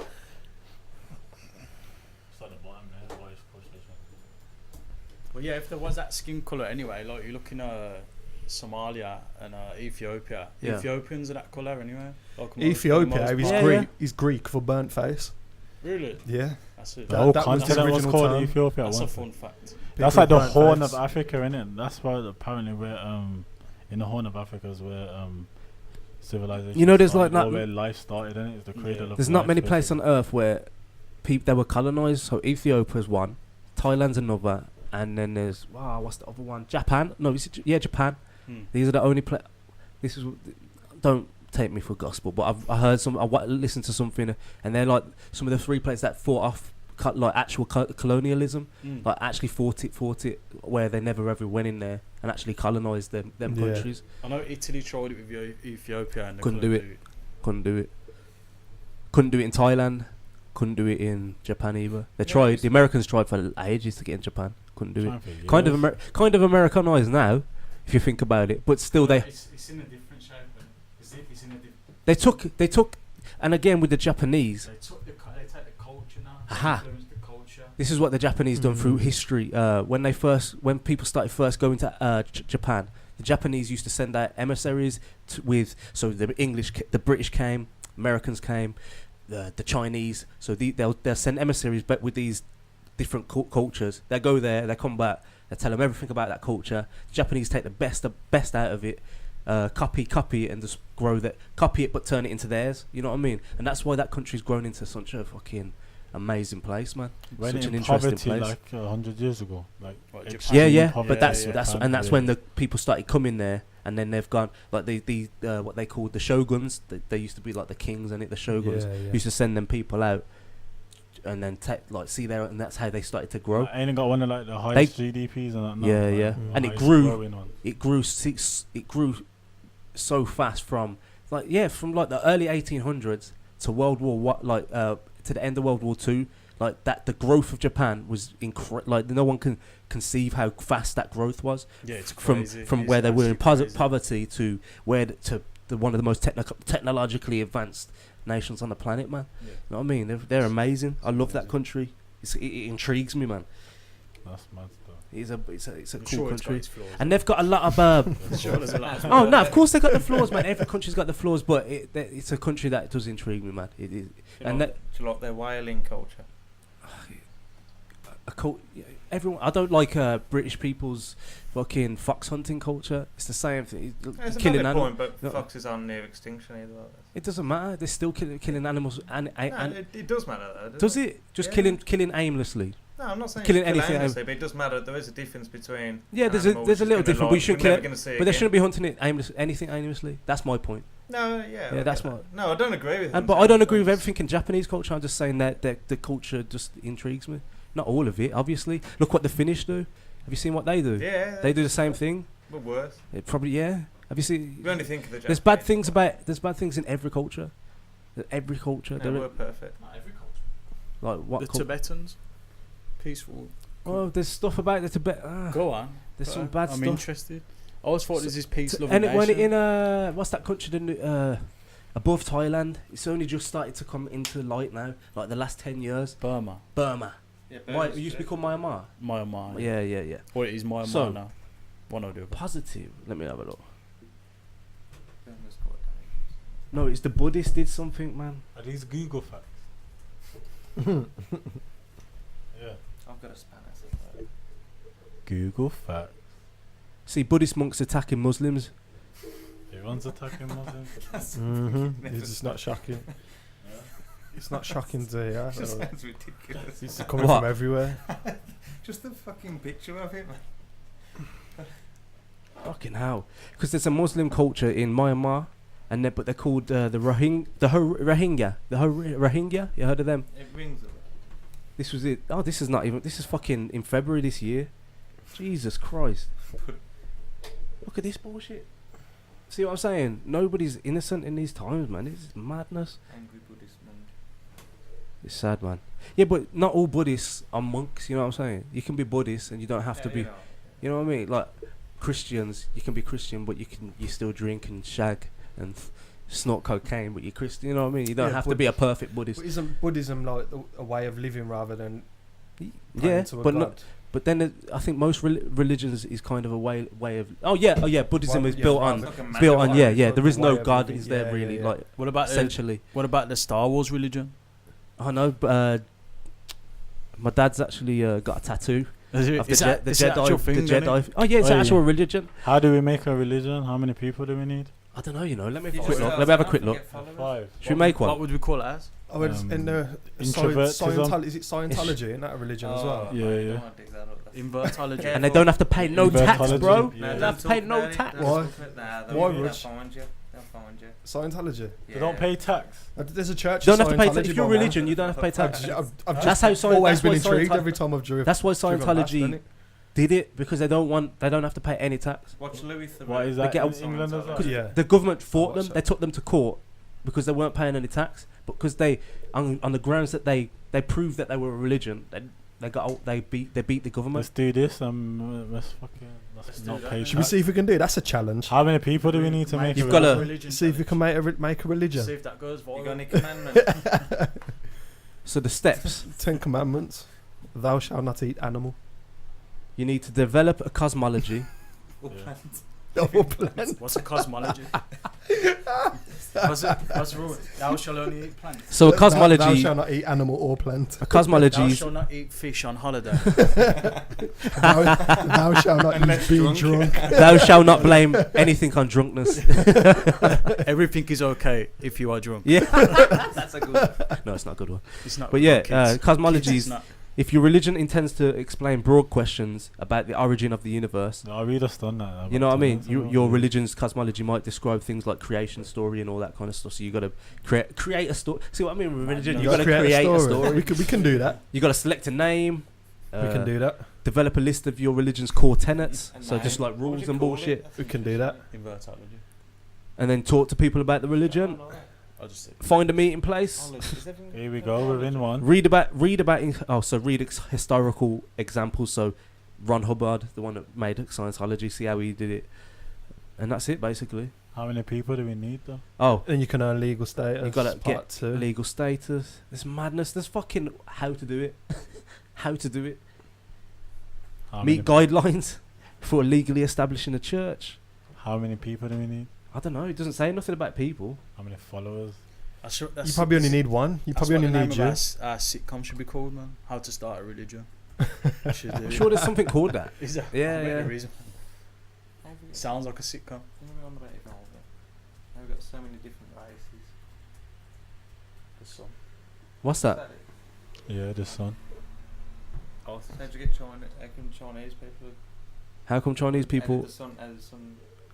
Well, yeah, if there was that skin colour anyway, like you look in Somalia and Ethiopia. Yeah. Ethiopians are that colour anyway. Like Ethiopia is part. Greek. Yeah. Is Greek for burnt face. Really? Yeah. That's it. The whole that was the continent was original called term. Ethiopia. That's a once. fun fact. That's People like the burnt Horn face. of Africa, innit? That's why apparently we're in the Horn of Africa is where civilization. You know, there's started, like or not- where life started, innit? It's the cradle of There's not life, many places basically. on earth where they were colonized. So Ethiopia's one, Thailand's another, and then there's what's the other one? Japan? No, Japan. These are the only This is don't take me for gospel, but I heard listened to something, and they're like some of the three places that fought off like actual colonialism, like actually fought it where they never ever went in there and actually colonized them Yeah. countries. I know Italy tried it with Ethiopia and they Couldn't do it. Couldn't do it in Thailand. Couldn't do it in Japan either. They tried. The Americans tried for ages to get in Japan. Couldn't do it. Kind of Americanized now, if you think about it. But still, It's in a different shape. It's in a different. they took, and again with the Japanese. They take the culture now. Aha. Influence the culture. This is what the Japanese done through history. When people started first going to Japan, the Japanese used to send out emissaries so the British came, Americans came, the Chinese. So they'll send emissaries, but with these different cultures. They go there, they come back, they tell them everything about that culture. The Japanese take the best out of it, copy it, and just copy it, but turn it into theirs. You know what I mean? And that's why that country's grown into such a fucking amazing place, man. Went Such an in interesting poverty place. like 100 years ago. Like What, extreme Yeah. poverty. But that's Yeah. when the people started coming there, and then they've gone like the what they called the Shoguns. They used to be like the kings, and the Shoguns used to send them people out, and then see there, and that's how they started to grow. Ain't got one of like the highest GDPs and that. No, Yeah, like, yeah. the And it highest grew. growing one. It grew so fast from the early 1800s to World War to the end of World War II. Like that, the growth of Japan was like no one can conceive how fast that growth was. Yeah, it's from crazy. from It's where they were in actually crazy. poverty to one of the most technologically advanced nations on the planet, man. Yeah. You know what I mean? They're amazing. I love that country. It intrigues me, man. That's mad stuff. It's a I'm cool sure it's got country, its flaws. and they've got a lot of. I'm sure there's a lot of Oh no! Of course they got the flaws, man. Every country's got the flaws, but it's a country that does intrigue me, man. It is, and Do you like their whaling culture? everyone. I don't like British people's fucking fox hunting culture. It's the same thing. It's a Killing valid animals. point, but foxes are near extinction either. It doesn't matter. They're still killing animals. And It does matter though. does it? Just Yeah. killing aimlessly. No, I'm not saying Killing kill anything aimlessly, but it does matter. There is a difference between. Yeah, there's animals a little just difference. gonna We like- shouldn't we're kill never it, gonna see but they again. shouldn't be hunting it anything aimlessly. That's my point. No, yeah. I that's get my- that. No, I don't agree with. But I don't agree with everything in Japanese culture. I'm just saying that the culture just intrigues me. Not all of it, obviously. Look what the Finnish do. Have you seen what they do? Yeah. They do the same thing. But worse. It probably Have you seen? We only think of the. There's bad Japanese. things there's bad things in every culture. Every culture. They were perfect. Not every culture. Like what? The Tibetans, peaceful. Oh, there's stuff about the Tibet. Go on. There's Go some on. bad I'm stuff. interested. I always thought this is peace, love, And and when nation. in what's that country? Above Thailand, it's only just started to come into light now. Like the last 10 years. Burma. Yeah, it used to be called Myanmar. Myanmar. Yeah. Or it is Myanmar So- now. One or the other. Positive. Let me have a look. No, it's the Buddhists did something, man. Are these Google facts? Yeah. I've got a spanner. Google facts. See, Buddhist monks attacking Muslims. Everyone's attacking Muslims. It's just not shocking. It's not shocking to hear. It just sounds ridiculous. It's coming from everywhere. Just the fucking picture of it, man. Fucking hell. Because there's a Muslim culture in Myanmar, and but they're called the Rohingya. Rohingya? You heard of them? It rings a bell. This was it. Oh, this is not even. This is fucking in February this year. Jesus Christ. Look at this bullshit. See what I'm saying? Nobody's innocent in these times, man. This is madness. Angry Buddhist monk. It's sad, man. Yeah, but not all Buddhists are monks, you know what I'm saying? You can be Buddhist and you don't have to be. You know what I mean? Like Christians, you can be Christian, but you still drink and shag and snort cocaine, but you're Christian. You know what I mean? You don't have to be a perfect Buddhist. But isn't Buddhism like a way of living rather than to a but god? not. But then I think most religions is kind of a way of. Oh yeah. Buddhism is built on. There is no god. Is there really like? What about essentially? What about the Star Wars religion? I know, but my dad's actually got a tattoo. Is the Jedi. Jedi. Oh yeah, it's an actual religion. How do we make a religion? How many people do we need? I don't know. Let me have a quick look. Let me have a quick look. 5. Should we make one? What would we call it as? Oh, it's in introvertism. Is it Scientology? Isn't that a religion as well? Yeah. Invertology. And they don't have to pay no tax, bro. Yeah. They don't have to pay no tax. Why? Why would? They'll find you. Scientology. They don't pay tax. There's a church. You don't have to pay tax. Scientology, If you're a my man. religion, you don't have to pay tax. I've just always been intrigued every time I've driven. That's why Scientology did it, because they don't have to pay any tax. Watch Louis the What is that in England as well? Yeah. The government fought them. They took them to court because they weren't paying any tax. But because they, on the grounds that they proved that they were a religion, they beat the government. Let's do this. Let's not pay. Should we see if we can do it? That's a challenge. How many people do we need to make? You've got to see if we can make a religion. See if that goes viral. You got any commandments? So the steps. 10 Commandments. Thou shalt not eat animal. You need to develop a cosmology. Or plant. Or plant. What's a cosmology? What's wrong? Thou shalt only eat plants. So a cosmology. Thou shalt not eat animal or plant. A cosmology. Thou shalt not eat fish on holiday. Thou shalt not eat being drunk. Thou shalt not blame anything on drunkenness. Everything is okay if you are drunk. Yeah. That's a good one. No, it's not a good one. It's not. But yeah, cosmology is. If your religion intends to explain broad questions about the origin of the universe, no, we just done that. You know what I mean? Your religion's cosmology might describe things like creation story and all that kind of stuff. So you got to create a story. See what I mean with religion? You got to create a story. We can do that. You got to select a name. We can do that. Develop a list of your religion's core tenets. So just like rules and bullshit. We can do that. Invertology. And then talk to people about the religion. Find a meeting place. Here we go. We're in one. Read historical examples. So Ron Hubbard, the one that made Scientology, see how he did it, and that's it basically. How many people do we need though? Oh, and you can earn legal status. You gotta get legal status. There's madness. There's fucking how to do it. How to do it. Meet guidelines for legally establishing a church. How many people do we need? I don't know. It doesn't say nothing about people. How many followers? You probably only need one. You probably only need you. Our sitcom should be called, man. How to Start a Religion. I'm sure there's something called that. Is that? Yeah. Sounds like a sitcom. We've got so many different races. The sun. What's that? Yeah, the sun. Oh, so how'd you get Chinese people? How come Chinese people? The sun.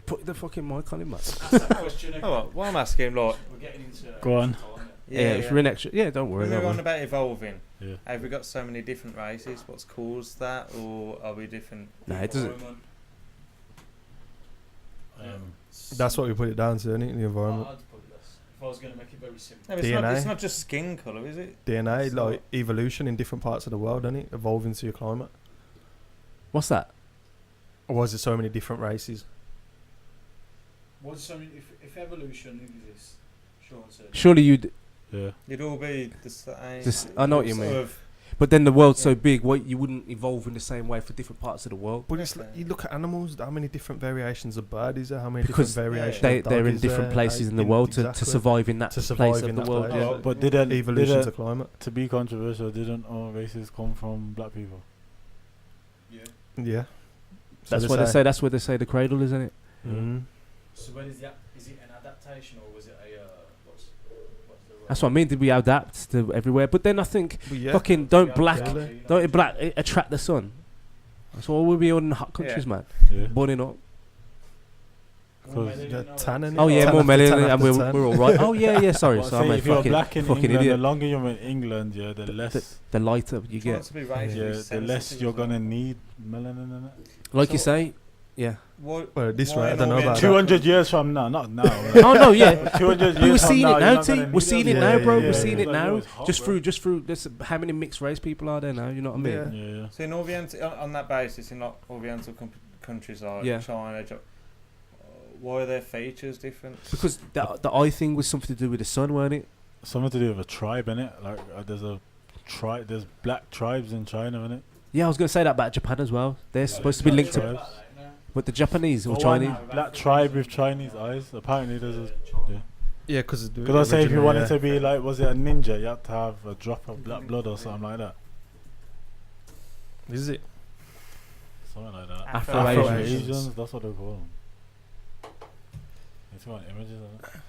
Put the fucking mic on him, man. What I'm asking, like, we're getting into. Go on. Yeah, if you're in extra, don't worry. We're on about evolving. Yeah. Have we got so many different races? What's caused that, or are we different? No, it doesn't. That's what we put it down to, isn't it? The environment. If I was going to make it very simple. No, DNA. It's not just skin colour, is it? DNA, it's like evolution in different parts of the world, isn't it? Evolving to your climate. What's that? Or was it so many different races? If evolution exists, Sean said. Surely you'd. Yeah. You'd all be the same. I know what you mean. But then the world's so big, you wouldn't evolve in the same way for different parts of the world. But it's like, you look at animals, how many different variations of bird is there? How many different variations of dog they're in is different there? places in the world to survive in that place of the world. Yeah. But didn't evolution to climate? To be controversial, didn't all races come from black people? Yeah. That's why they say the cradle, isn't it? Mm. So when is adaptation or was it a what's the That's what I mean. Did we adapt to everywhere? But then I think fucking don't black attract the sun. That's what we'll be in hot countries, man. Yeah. Burning up. Tanning. Oh yeah, more melanin, and tan. we're all right. Oh yeah. Sorry, so I'm a if you're black in fucking England, idiot. the longer you're in England, yeah, the less The lighter you get. the less you're gonna need melanin in it. Like you say, yeah. Well, this way, I don't know about 200 years from now, not now. Oh no, yeah. 200 years We were from seeing now, it you're now, not T. gonna We're need seeing them. it now, bro. yeah, We're seeing yeah. it now. It's hot, Just bro. through. This, how many mixed race people are there now? You know what I mean? Yeah. Yeah. So in on that basis, in like Oriental countries like China, why are their features different? Because the eye thing was something to do with the sun, weren't it? Something to do with a tribe, innit? Like there's black tribes in China, innit? Yeah, I was gonna say that about Japan as well. They're supposed to be linked to, but the Japanese or Chinese. Black tribe with Chinese eyes. Apparently, there's a Yeah, because I say if you wanted to be like, was it a ninja? You had to have a drop of black blood or something like that. Is it? Something like that. Afro-Asians. That's what they call them. It's got images of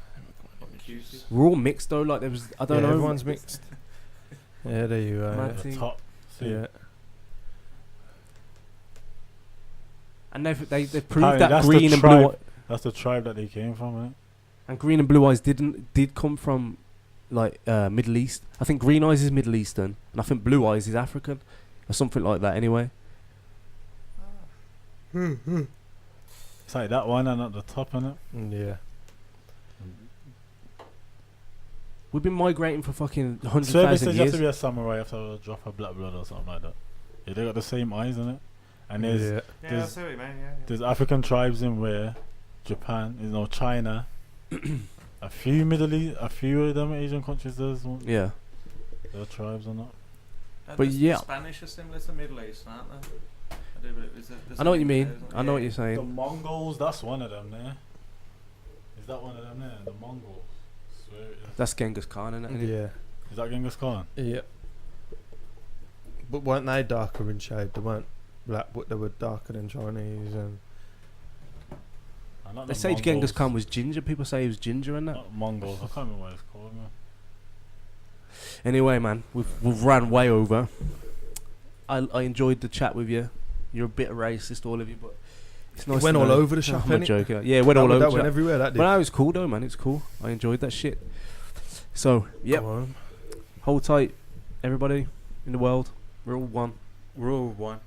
it. We're all mixed though. Like there was, I don't know. Everyone's mixed. Yeah, there you go. Mad Yeah. thing. Top. Yeah. And they've proved Apparently that that's green the and blue tribe. That's the tribe that they came from, innit? and green and blue eyes did come from like Middle East. I think green eyes is Middle Eastern, and I think blue eyes is African, or something like that. Anyway. It's like that one and at the top, innit? Yeah. We've been migrating for fucking So 100,000 you have years. to be a samurai, you have to have a drop of black blood or something like that. Yeah, they got the same eyes, innit? And there's I see what you mean. Yeah. there's African tribes in where Japan, China, a few a few of them Asian countries. There's Yeah. their tribes or not. But yeah. Spanish are similar to Middle East, aren't they? I know what you mean. I know what you're The saying. Mongols, that's one of them there. Is that one of them there? The Mongols. Swear it is. That's Genghis Khan, isn't it? Yeah. Is that Genghis Khan? Yeah. But weren't they darker in shade? They weren't black, but they were darker than Chinese. And Not They the say Genghis Mongols. Khan was ginger. People say he was ginger and that. Not Mongols. I can't remember what it's called, man. Anyway, man, we've ran way over. I enjoyed the chat with you. You're a bit racist, all of you, but it's nice. it went to all know. over the shop. I'm not innit? joking. Yeah, it went all over. That the went shop. everywhere. That did. But no, it was cool though, man. It's cool. I enjoyed that shit. So, yep. Go on. Hold tight, everybody in the world. We're all one. We're all one.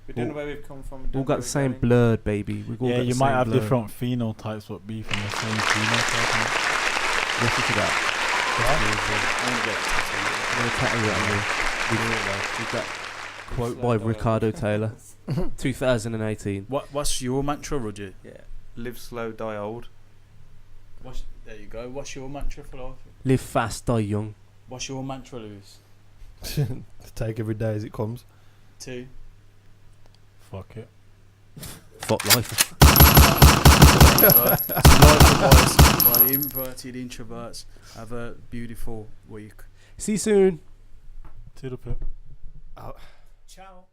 We don't know where we've come from. We all got the same blood, baby. We all Yeah, got the you might same have blood. different phenotypes, but be from the same phenotype. Listen to that. I'm gonna tattoo it on me. With that quote by Ricardo Taylor, 2018. What's your mantra, Roger? Yeah. Live slow, die old. There you go. What's your mantra for life? Live fast, die young. What's your mantra, Lewis? Take every day as it comes. 2. Fuck it. Fuck life. Life advice by the inverted introverts. Have a beautiful week. See you soon. To the pip. Ciao.